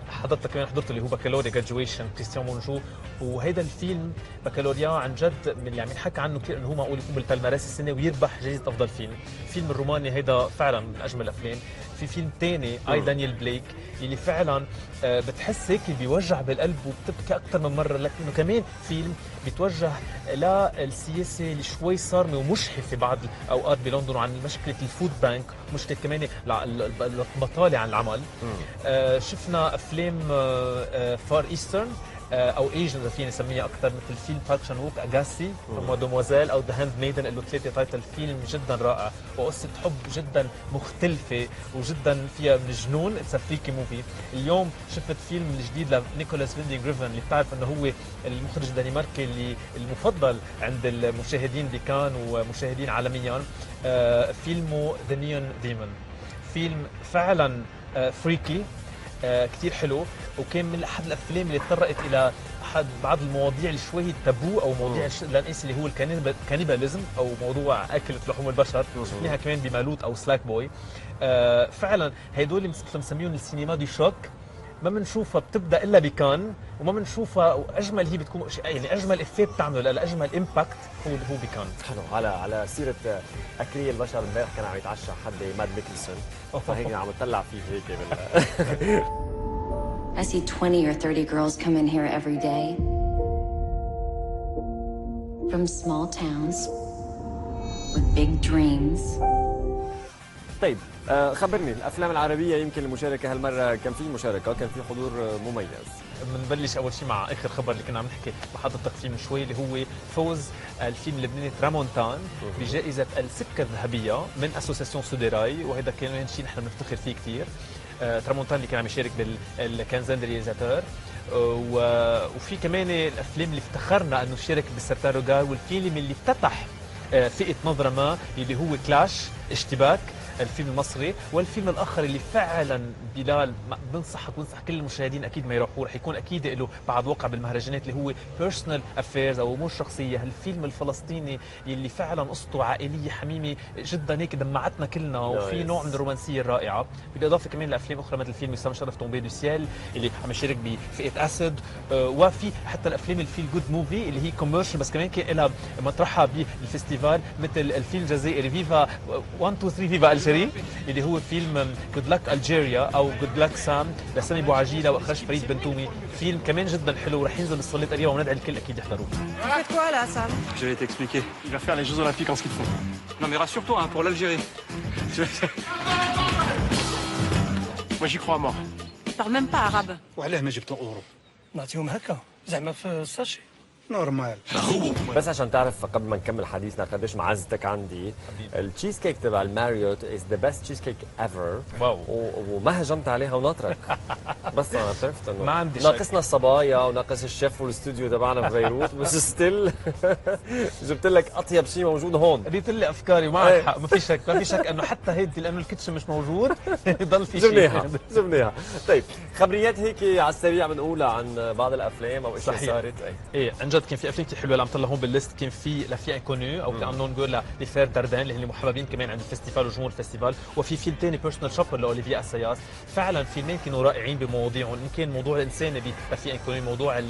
Speaker 10: حضرتك كمان حضرته اللي هو بكالوريا جراديويشن كريستيان مونجو. وهيدا الفيلم بكالوريا عن جد من اللي عم ينحكى عنه كثير انه هو معقول يكون بالبالماراس السنه ويربح جائزه افضل فيلم. فيلم الروماني هيدا فعلا من اجمل الافلام. في فيلم ثاني اي دانيال بليك اللي فعلا بتحس هيك بيوجع بالقلب وبتبكي اكثر من مره، لكنه كمان فيلم بيتوجه للسياسه اللي شوي صارمه ومشحفه في بعض الاوقات بلندن، وعن مشكله الفود بانك، مشكله كمان البطاله عن العمل. شفنا افلام فار ايسترن او ايجن اذا فيني نسميها اكثر، مثل فيلم بارك شان ووك اجاسي مادموزيل او ذا هاند ميدن، له 3 تايتل. فيلم جدا رائع وقصه حب جدا مختلفه وجدا فيها من الجنون. اتس فريكي موفي. اليوم شفت فيلم الجديد لنيكولاس ويندينغ ريفن، اللي بتعرف انه هو المخرج الدنماركي اللي المفضل عند المشاهدين بكان ومشاهدين عالميا. فيلمه ذا نيون ديمون، فيلم فعلا فريكي كثير حلو، وكان من احد الافلام اللي تطرقت الى احد بعض المواضيع اللي شوي تابو او مواضيع لنقيس اللي هو الكانيباليزم او موضوع اكله لحوم البشر. شفناها كمان بمالوت او سلاك بوي. فعلا هدول مسميهم السينما دي شوك، ما بنشوفها بتبدا الا بكان، وما بنشوفها واجمل هي بتكون يعني اجمل افيه بتعمله لاجمل امباكت هو بكان.
Speaker 1: حلو. على سيره اكلي البشر، امبارح كان عم يتعشى حد ماد ميكلسون، فهيك عم تطلع فيه هيك
Speaker 11: I see 20 or 30 girls come in here every day from small towns with big dreams.
Speaker 1: طيب خبرني الافلام العربيه، يمكن المشاركه هالمره كان في مشاركه، كان في حضور مميز.
Speaker 10: بنبلش اول شيء مع اخر خبر اللي كنا عم نحكي بحضرتك فيه من شوي، اللي هو فوز الفيلم اللبناني ترامونتان بجائزه السكه الذهبيه من اسوسياسيون سوديراي، وهذا كان شيء نحن بنفتخر فيه كثير. ترامونتان اللي كان عم يشارك بالكنزان رياليزاتور، وفي كمان الافلام اللي افتخرنا انه شارك بالسرطان روجار، والفيلم اللي افتتح فئه نظره ما اللي هو كلاش اشتباك الفيلم المصري. والفيلم الاخر اللي فعلا بلال بنصحك وبنصح كل المشاهدين اكيد ما يروحوا، رح يكون اكيد له بعد وقع بالمهرجانات، اللي هو بيرسونال افيرز او امور شخصيه. هالفيلم الفلسطيني اللي فعلا قصته عائليه حميمه جدا، هيك دمعتنا كلنا، وفي نوع من الرومانسيه الرائعه، بالاضافه كمان لافلام اخرى مثل فيلم وسام شرف تومبي دو سيال اللي عم يشارك بفئه اسد، وفي حتى الافلام الفيل جود موفي اللي هي كوميرشال بس كمان كان لها مطرحها بالفستيفال، مثل الفيلم الجزائري فيفا 1 2 3 فيفا الجزائري اللي هو فيلم جود لاك الجيريا او جود لاك سام لسامي بوعجيله واخراج فريد بنتومي. فيلم كمان جدا حلو ورح ينزل بالصالات قريبا، وندعي الكل اكيد يحضروه.
Speaker 12: Faites quoi là, Sam?
Speaker 13: Je vais t'expliquer. Il va faire les Jeux Olympiques en ski de fond. Non mais rassure-toi, hein, pour l'Algérie. Moi j'y crois à mort.
Speaker 12: Tu parles même pas arabe.
Speaker 13: وعلاه ما جبتوا اورو؟
Speaker 12: نعطيهم هكا زعما في الساشي.
Speaker 13: نورمال.
Speaker 1: بس عشان تعرف قبل ما نكمل حديثنا قديش معزتك عندي، التشيز كيك تبع الماريوت از ذا بيست تشيز كيك ايفر.
Speaker 10: واو.
Speaker 1: وما هجمت عليها وناطرك. بس انا عرفت انه
Speaker 10: ما عندي شك.
Speaker 1: ناقصنا الصبايا وناقص الشيف والاستوديو تبعنا في بيروت، بس ستيل جبت لك اطيب شيء موجود هون.
Speaker 10: قريت لي افكاري ومعك حق، ما في شك ما في شك انه حتى هيدي لانه الكيتشن مش موجود ضل في شيء.
Speaker 1: جبناها. طيب خبريات هيك على السريع بنقولها عن بعض الافلام او اشياء
Speaker 10: صحيح.
Speaker 1: صارت.
Speaker 10: ايه عن جد كان في افلام كثير حلوه اللي عم طلع هون بالليست. كان في لافي انكونو او كان نقول لفير داردان اللي هن محببين كمان عند الفستيفال وجمهور الفستيفال، وفي فيلم ثاني بيرسونال شوبر لاوليفيا اساياس. فعلا فيلمين كانوا رائعين بمواضيعهم، ان كان موضوع الانسان بلافي انكونو، موضوع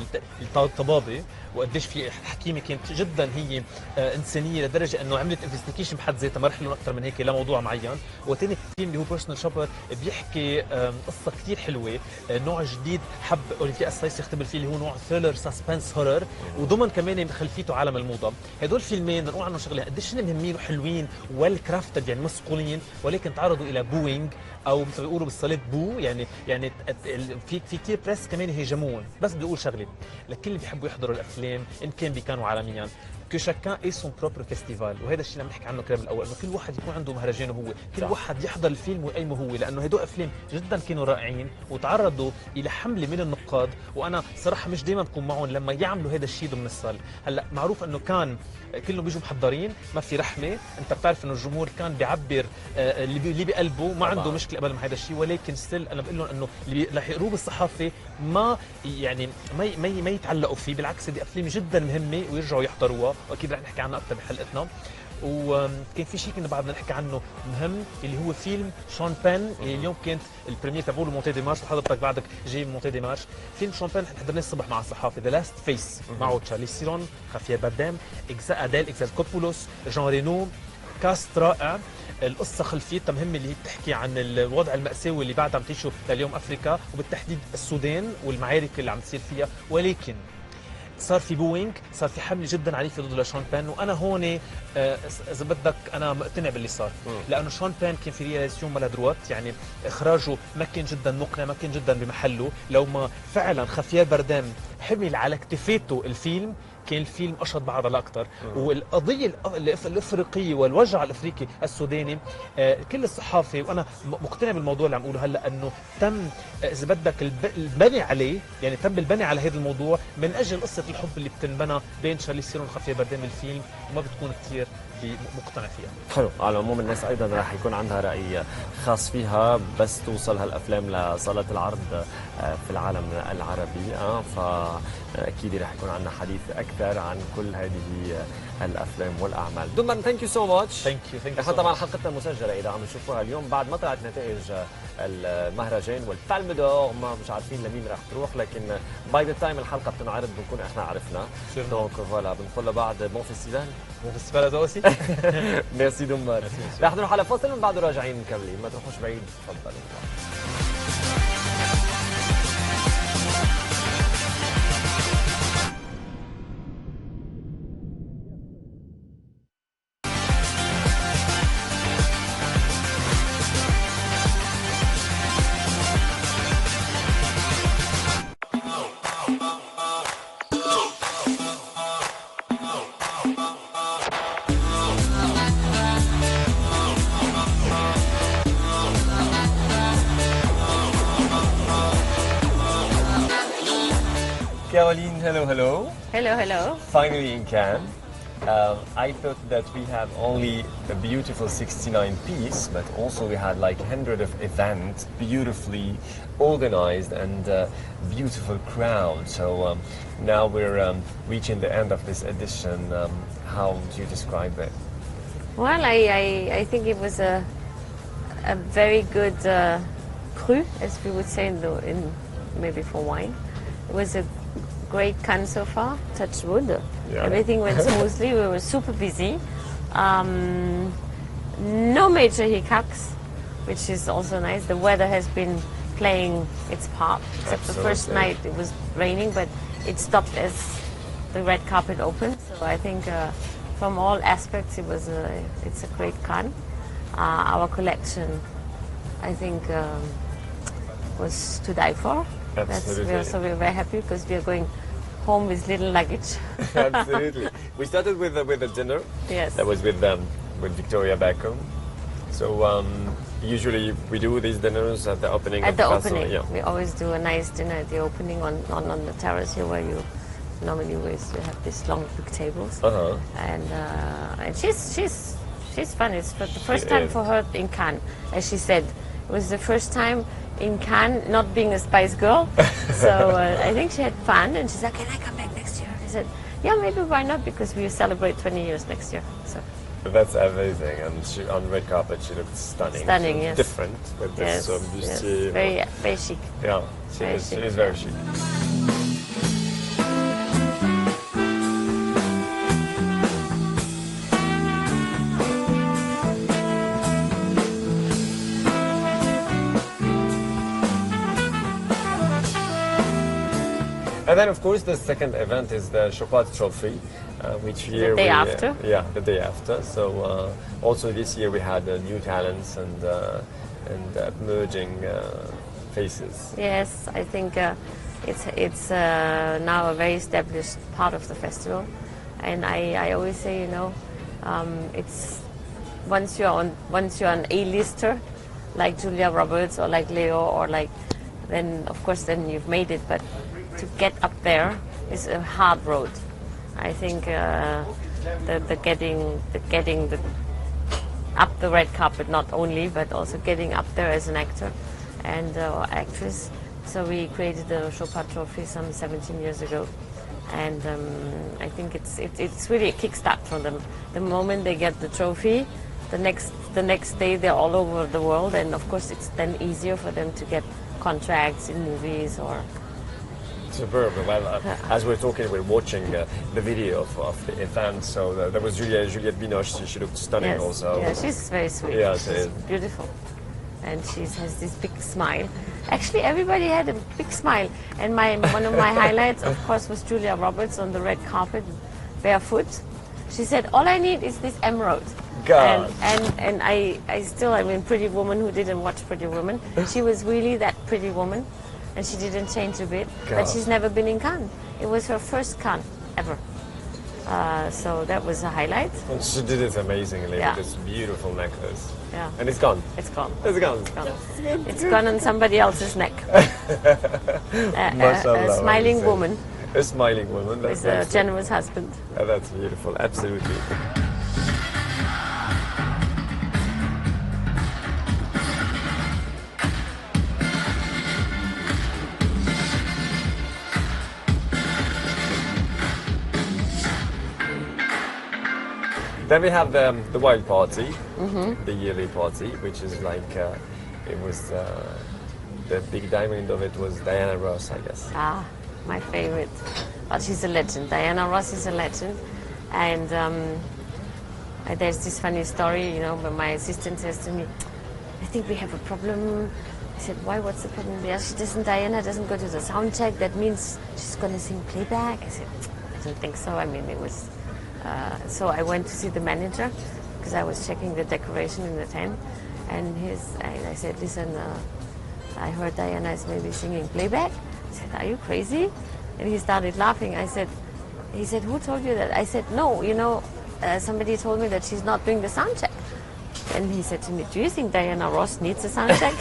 Speaker 10: الطبابه وقديش في حكيمه كانت جدا هي انسانيه لدرجه انه عملت انفستيجيشن بحد ذاتها، ما رح لهم اكثر من هيك لموضوع معين. وثاني فيلم اللي هو بيرسونال شوبر بيحكي قصه كثير حلوه، نوع جديد حب اوليفيا اسايس يختبر فيه اللي هو نوع ثريلر سسبنس هورر، وضمن كمان خلفيته عالم الموضه. هدول فيلمين نقول عنهم شغله قديش هن مهمين وحلوين ويل كرافتد، يعني مسقولين، ولكن تعرضوا الى بوينج او مثل ما بيقولوا بالصالات بو، يعني في كثير بريس كمان هيجمون. بس بدي اقول شغله لكل اللي بيحبوا يحضروا الافلام ان كان بكانوا عالميا، كو شاكان اي سون بروبر فيستيفال، وهذا الشيء اللي عم نحكي عنه كلام الاول، انه كل واحد يكون عنده مهرجانه هو، كل واحد يحضر الفيلم ويقيمه هو، لانه هدول افلام جدا كانوا رائعين وتعرضوا الى حمله من النقاد، وانا صراحه مش دائما بكون معهم لما يعملوا هذا الشيء ضمن الصال. هلا معروف انه كان كلهم بيجوا محضرين، ما في رحمه، انت بتعرف انه الجمهور كان بيعبر اللي بقلبه، ما عنده مشكله قبل ما هذا الشيء، ولكن ستيل انا بقول لهم انه اللي رح يقروه بالصحافه ما يعني ما يتعلقوا فيه، بالعكس هذه افلام جدا مهمه ويرجعوا يحضروها، واكيد رح نحكي عنها اكثر بحلقتنا. وكان في شيء كنا بعدنا نحكي عنه مهم اللي هو فيلم شون بين، اللي اليوم كانت البريمير تبعه مونتي دي مارش، وحضرتك بعدك جاي من مونتي دي مارش. فيلم شون بين حضرناه الصبح مع الصحافه، ذا لاست فيس معه تشارلي سيرون، خافير باردام، اديل اكزالكوبولوس، جان رينو، كاست رائع. القصة خلفيتها مهمة اللي هي بتحكي عن الوضع المأساوي اللي بعد عم تعيشه لليوم أفريقيا، وبالتحديد السودان والمعارك اللي عم تصير فيها، ولكن صار في بوينج، صار في حمله جدا عنيفه ضد شون بين، وانا هون اذا بدك انا مقتنع باللي صار، لانه شون بين كان في رياليزيون مالادروات، يعني اخراجه ما كان جدا مقنع، ما كان جدا بمحله. لو ما فعلا خافير باردام حمل على كتفيته الفيلم كان الفيلم اشهد بعرضه اكثر. والقضيه الافريقيه والوجع الافريقي السوداني كل الصحافه، وانا مقتنع بالموضوع اللي عم اقوله هلا، انه تم اذا بدك البني عليه، يعني تم البني على هذا الموضوع من اجل قصه الحب اللي بتنبنى بين شارليز ثيرون وخافيه بارديم الفيلم، وما بتكون كثير مقتنع فيها.
Speaker 1: حلو. على العموم الناس ايضا راح يكون عندها راي خاص فيها بس توصل هالافلام لصاله العرض في العالم العربي، فاكيد راح يكون عندنا حديث اكثر عن كل هذه الافلام والاعمال. دمن ثانك يو سو ماتش.
Speaker 10: ثانك يو.
Speaker 1: احنا طبعا حلقتنا مسجله اذا عم تشوفوها اليوم بعد ما طلعت نتائج المهرجان والبالم دور، ما مش عارفين لمين راح تروح، لكن باي ذا تايم الحلقه بتنعرض بنكون احنا عرفنا. دونك فوالا بنقول لبعض بون فيستيفال.
Speaker 10: بون فيستيفال اوسي.
Speaker 1: ميرسي دمار. رح نروح على فاصل من بعده راجعين مكملين، ما تروحوش بعيد، تفضلوا. Caroline, hello, hello.
Speaker 3: Hello, hello.
Speaker 1: Finally in Cannes. I thought that we have only a beautiful 69 piece, but also we had like 100 of events, beautifully organized and beautiful crowd. So now we're reaching the end of this edition. How do you describe it?
Speaker 3: Well, I think it was a very good cru, as we would say in maybe for wine. It was a great Cannes so far, touch wood.
Speaker 1: Yeah.
Speaker 3: Everything went smoothly. We were super busy. No major hiccups, which is also nice. The weather has been playing its part, except the first night it was raining, but it stopped as the red carpet opened. So I think from all aspects it's a great Cannes. Our collection, I think, was to die for.
Speaker 1: Absolutely.
Speaker 3: So we're very happy because we are going home with little luggage.
Speaker 1: Absolutely. We started with a dinner.
Speaker 3: Yes.
Speaker 1: That was with Victoria Beckham. So usually we do these dinners at the opening.
Speaker 3: At
Speaker 1: of
Speaker 3: the
Speaker 1: the festival.
Speaker 3: opening,
Speaker 1: Yeah.
Speaker 3: we always do a nice dinner at the opening on the terrace here, where you normally always have these long big tables. And she's fun. It's the first time for her in Cannes, as she said. It was the first time in Cannes not being a Spice Girl. So I think she had fun, and she's like, "Can I come back next year?" I said, "Yeah, maybe why not? Because we celebrate 20 years next year." So
Speaker 1: That's amazing, and she, on red carpet she looked stunning.
Speaker 3: Stunning,
Speaker 1: She was
Speaker 3: yes.
Speaker 1: Different with this
Speaker 3: yes,
Speaker 1: bustier.
Speaker 3: very very chic.
Speaker 1: Yeah, she
Speaker 3: Very
Speaker 1: is
Speaker 3: chic,
Speaker 1: very chic. And then, of course, the second event is the Chopard Trophy, which year
Speaker 3: day after?
Speaker 1: Yeah, the day after. So also this year we had new talents and emerging faces.
Speaker 3: Yes, I think it's now a very established part of the festival, and I always say, it's once you're an A-lister, like Julia Roberts or like Leo or like, then of course then you've made it, but to get up there is a hard road. I think the getting up the red carpet, not only, but also getting up there as an actor and or actress. So we created the Chopard Trophy some 17 years ago, and I think it's really a kickstart for them. The moment they get the trophy, the next day they're all over the world, and of course it's then easier for them to get contracts in movies or.
Speaker 1: Superb. Well, as we're talking, we're watching the video of the event. So there was Juliette Binoche. She looked stunning,
Speaker 3: Yes.
Speaker 1: also.
Speaker 3: Yeah, she's very sweet.
Speaker 1: Yeah, she
Speaker 3: she's
Speaker 1: is.
Speaker 3: beautiful, and she has this big smile. Actually, everybody had a big smile, and one of my highlights, of course, was Julia Roberts on the red carpet, barefoot. She said, "All I need is this emerald."
Speaker 1: God.
Speaker 3: And I mean, Pretty Woman, who didn't watch Pretty Woman, she was really that pretty woman. and she didn't change a bit.
Speaker 1: God.
Speaker 3: But she's never been in Cannes. It was her first Cannes ever. So that was a highlight.
Speaker 2: And she did it amazingly
Speaker 3: Yeah.
Speaker 2: with this beautiful necklace.
Speaker 3: Yeah.
Speaker 2: And it's gone.
Speaker 3: It's gone.
Speaker 2: It's gone.
Speaker 3: It's gone. It's gone on somebody else's neck.
Speaker 2: Mashallah,
Speaker 3: A smiling
Speaker 2: I would say.
Speaker 3: woman
Speaker 2: A smiling woman.
Speaker 3: with a generous husband.
Speaker 2: That's beautiful. Absolutely. Then we have the wild party, the yearly party, which is like it was the big diamond of it was Diana Ross, I guess.
Speaker 3: Ah, my favorite. But she's a legend. Diana Ross is a legend. And there's this funny story, you know, where my assistant says to me, I think we have a problem. I said, why, what's the problem? Yeah, Diana doesn't go to the sound check. That means she's going to sing playback. I said, I don't think so. I mean, it was... so I went to see the manager because I was checking the decoration in the tent. And I said, listen, I heard Diana is maybe singing playback. I said, are you crazy? And he started laughing. He said, who told you that? I said, no, you know, somebody told me that she's not doing the sound check. And he said to me, do you think Diana Ross needs a sound check?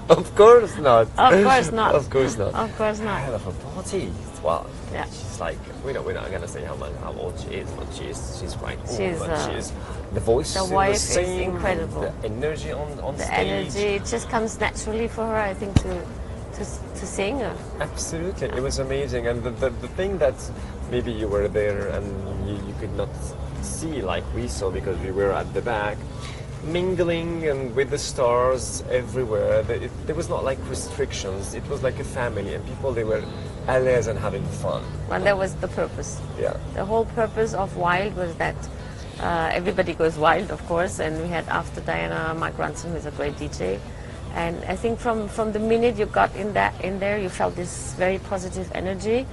Speaker 2: Of course not.
Speaker 3: Of course not.
Speaker 2: Of course not.
Speaker 3: Of course not.
Speaker 2: Hell of a party. Well,
Speaker 3: Yeah.
Speaker 2: she's like, we're not going to say how old she is, but she's quite old.
Speaker 3: She's,
Speaker 2: but she's, the voice
Speaker 3: the
Speaker 2: is
Speaker 3: voice
Speaker 2: the
Speaker 3: is
Speaker 2: same,
Speaker 3: incredible.
Speaker 2: The energy on
Speaker 3: The
Speaker 2: stage.
Speaker 3: energy, it just comes naturally for her, I think, to sing.
Speaker 2: Absolutely, it was amazing. And the thing that maybe you were there and you could not see like we saw because we were at the back, mingling and with the stars everywhere. There was not like restrictions. It was like a family, and people, they were at l'aise and having fun.
Speaker 3: Well, that was the purpose.
Speaker 2: Yeah.
Speaker 3: The whole purpose of Wild was that everybody goes wild, of course, and we had after Diana, Mark Ronson, who is a great DJ. And I think from the minute you got in there, you felt this very positive energy,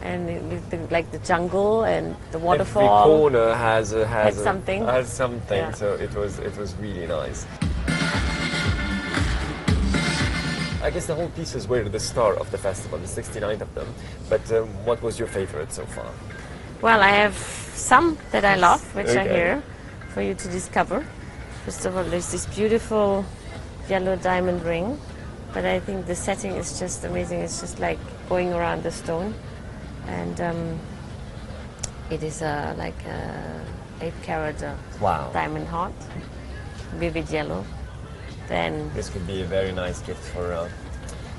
Speaker 3: and like the jungle and the waterfall.
Speaker 2: Every corner has
Speaker 3: something.
Speaker 2: Has something.
Speaker 3: Yeah.
Speaker 2: So it was really nice. I guess the whole pieces were the star of the festival, the 69 of them. But what was your favorite so far?
Speaker 3: Well, I have some that I love, which are
Speaker 2: Okay.
Speaker 3: here for you to discover. First of all, there's this beautiful yellow diamond ring, but I think the setting is just amazing. It's just like going around the stone, and it is like 8-carat
Speaker 2: Wow.
Speaker 3: diamond heart, vivid yellow. Then,
Speaker 2: This could be a very nice gift for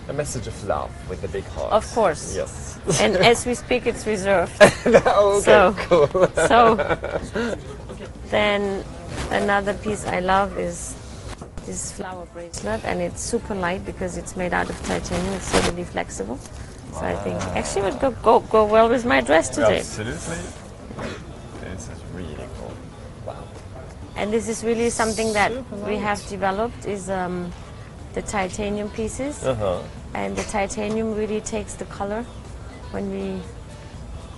Speaker 2: a message of love with a big heart.
Speaker 3: of course,
Speaker 2: Yes.
Speaker 3: and as we speak, it's reserved.
Speaker 2: Okay,
Speaker 3: So-
Speaker 2: cool.
Speaker 3: So then another piece I love is this flower bracelet, and it's super light because it's made out of titanium. It's so really flexible. So I think actually it would go well with my dress today.
Speaker 2: Absolutely. This is really cool. Wow.
Speaker 3: And this is really something that we have developed is the titanium pieces. And the titanium really takes the color when we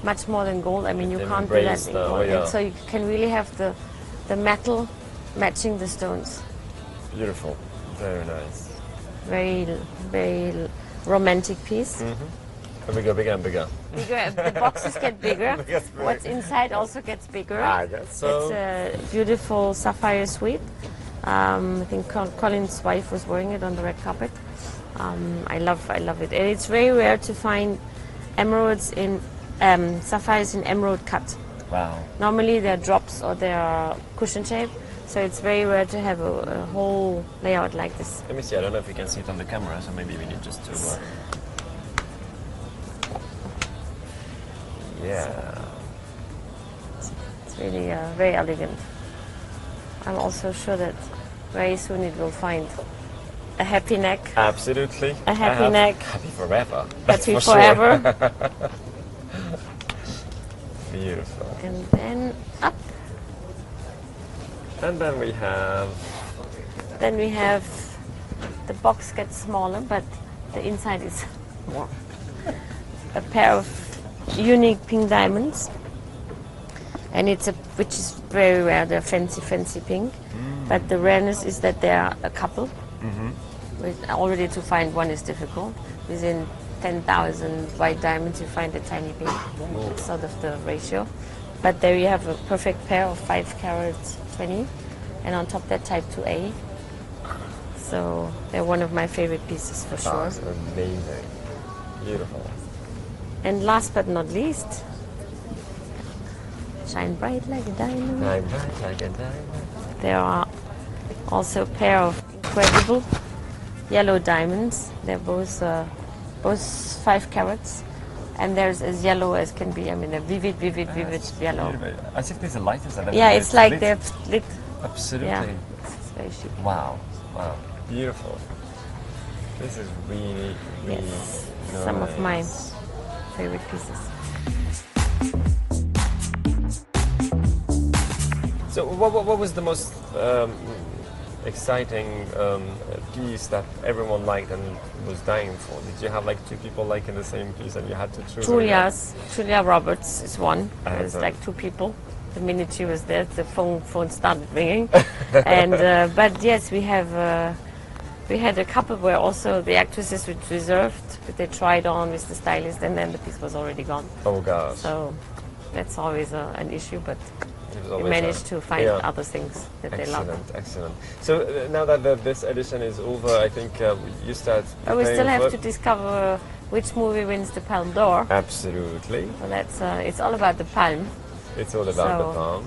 Speaker 3: much more than gold. I mean, you
Speaker 2: They
Speaker 3: can't do that
Speaker 2: embrace
Speaker 3: in
Speaker 2: the-
Speaker 3: gold.
Speaker 2: yeah.
Speaker 3: And so you can really have the metal matching the stones.
Speaker 2: Beautiful. Very nice.
Speaker 3: Very romantic piece.
Speaker 2: And we go bigger and bigger.
Speaker 3: Bigger, the boxes get bigger.
Speaker 2: Gets bigger.
Speaker 3: What's inside also gets bigger.
Speaker 2: I guess so.
Speaker 3: It's a beautiful sapphire suite. I think Colin's wife was wearing it on the red carpet. I love it. And it's very rare to find emeralds in sapphires in emerald cut.
Speaker 2: Wow.
Speaker 3: Normally they're drops or they're cushion shape. So it's very rare to have a whole layout like this.
Speaker 2: Let me see. I don't know if you can see it on the camera, so maybe we need just to. Yeah.
Speaker 3: It's really very elegant. I'm also sure that very soon it will find a happy neck.
Speaker 2: Absolutely.
Speaker 3: A happy neck.
Speaker 2: Happy forever. That's
Speaker 3: Happy
Speaker 2: for sure.
Speaker 3: forever.
Speaker 2: Beautiful.
Speaker 3: And then up.
Speaker 2: And then we have.
Speaker 3: Then we have the box gets smaller, but the inside is more. A pair of unique pink diamonds, and which is very rare. They're fancy pink, but the rareness is that they are a couple. Already to find one is difficult. Within 10,000 white diamonds, you find a tiny bit. It's sort of the ratio. But there you have a perfect pair of 5 carats 20, and on top that type 2A. So they're one of my favorite pieces for sure.
Speaker 2: That's amazing. Beautiful.
Speaker 3: And last but not least, shine bright like a diamond.
Speaker 2: Shine bright like a diamond.
Speaker 3: There are also a pair of incredible yellow diamonds. They're both 5 carats. And there's as yellow as can be. I mean, a vivid yellow.
Speaker 2: As if there's a light inside them.
Speaker 3: Yeah, it's like they're lit.
Speaker 2: Absolutely.
Speaker 3: Yeah, it's very chic.
Speaker 2: Wow. Wow. Beautiful. This is really, really
Speaker 3: Yes,
Speaker 2: nice.
Speaker 3: some of my favorite pieces.
Speaker 2: So what was the most exciting piece that everyone liked and was dying for? Did you have like 2 people liking the same piece and you had to choose?
Speaker 3: Julia Roberts is one. There's
Speaker 2: Uh-huh.
Speaker 3: like 2 people. The minute she was there, the phone started ringing. And but yes, we had a couple where also the actresses were reserved, but they tried on with the stylist, and then the piece was already gone.
Speaker 2: Oh gosh.
Speaker 3: So that's always an issue, but
Speaker 2: It was
Speaker 3: we
Speaker 2: always
Speaker 3: managed to find
Speaker 2: yeah.
Speaker 3: other things that they love.
Speaker 2: Excellent. So now that this edition is over, I think you start.
Speaker 3: But we still
Speaker 2: preparing
Speaker 3: have
Speaker 2: for-
Speaker 3: to discover which movie wins the Palme d'Or.
Speaker 2: Absolutely.
Speaker 3: So that's it's all about the Palme.
Speaker 2: It's all about the
Speaker 3: So-
Speaker 2: palm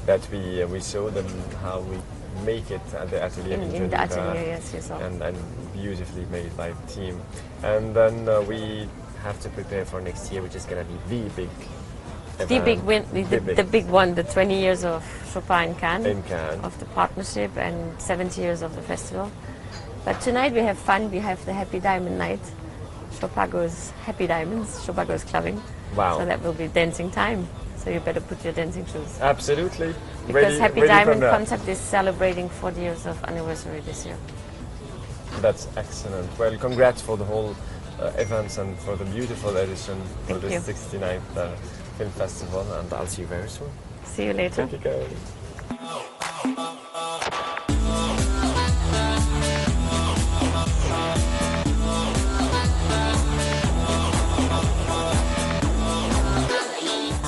Speaker 2: that we show them how we make it at the atelier
Speaker 3: In the atelier, yes, you saw.
Speaker 2: and beautifully made by the team. And then we have to prepare for next year, which is going to be the big
Speaker 3: The
Speaker 2: event.
Speaker 3: big win, the big one, the 20 years of Chopin in Cannes,
Speaker 2: In Cannes.
Speaker 3: of the partnership, and 70 years of the festival. But tonight we have fun. We have the Happy Diamond Night. Chopin goes Happy Diamonds. Chopin goes clubbing.
Speaker 2: Wow.
Speaker 3: So that will be dancing time. So you better put your dancing shoes.
Speaker 2: Absolutely.
Speaker 3: Because Happy
Speaker 2: ready from
Speaker 3: Diamond
Speaker 2: that.
Speaker 3: concept is celebrating 40 years of anniversary this year.
Speaker 2: That's excellent. Well, congrats for the whole events and for the beautiful edition for
Speaker 3: Thank
Speaker 2: this
Speaker 3: you.
Speaker 2: 69th Film Festival, and I'll see you very soon.
Speaker 3: See you later.
Speaker 2: Thank you, guys.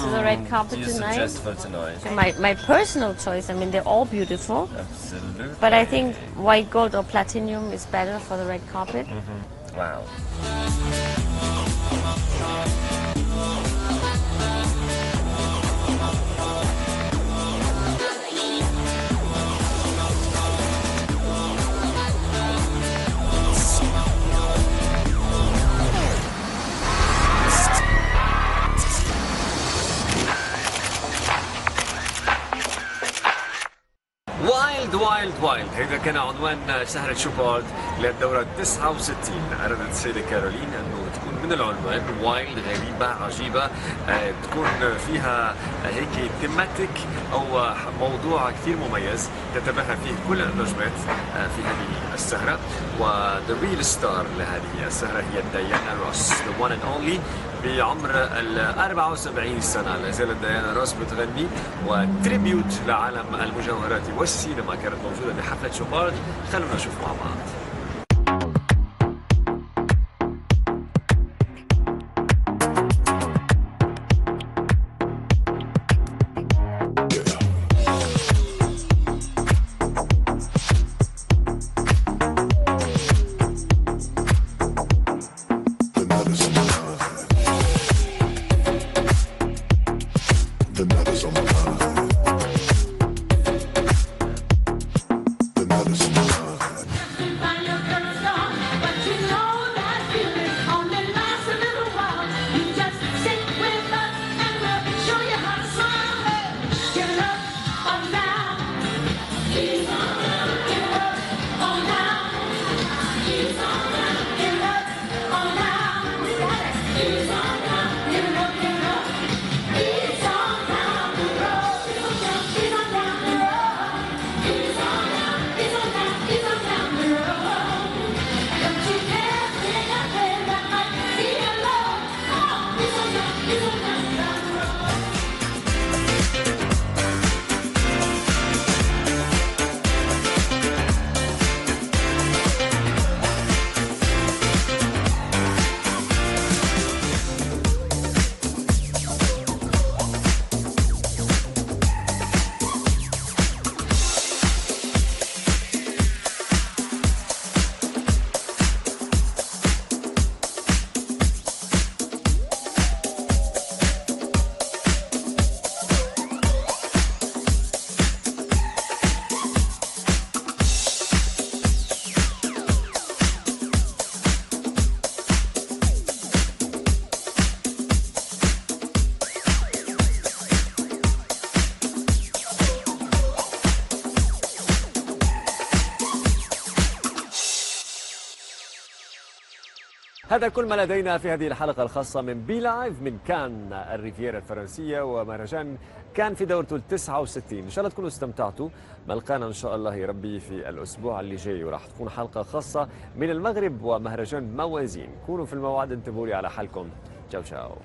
Speaker 3: So the red carpet
Speaker 2: You
Speaker 3: tonight.
Speaker 2: suggest for tonight?
Speaker 3: So my personal choice, I mean, they're all beautiful.
Speaker 2: Absolutely.
Speaker 3: But I think white gold or platinum is better for the red carpet.
Speaker 2: Wow.
Speaker 1: وايلد هذا كان عنوان سهرة شوبارد للدورة 69. أرادت السيدة كارولين أنه تكون من العنوان وايلد، غريبة عجيبة، تكون فيها هيك تيماتيك أو موضوع كثير مميز تتباهى فيه كل النجمات في هذه السهرة. وذا ريل ستار لهذه السهرة هي ديانا روس، the one and only، بعمر ال 74 سنة لا زالت ديانا روس بتغني، وتريبيوت لعالم المجوهرات والسينما كانت موجودة بحفلة شوبارد. خلونا نشوف مع بعض.
Speaker 6: Bye.
Speaker 1: هذا كل ما لدينا في هذه الحلقة الخاصة من بي لايف من كان الريفيرا الفرنسية ومهرجان كان في دورته 69. إن شاء الله تكونوا استمتعتوا. نلقانا إن شاء الله يا ربي في الأسبوع اللي جاي، وراح تكون حلقة خاصة من المغرب ومهرجان موازين. كونوا في الموعد، انتبهوا لي على حالكم. تشاو تشاو.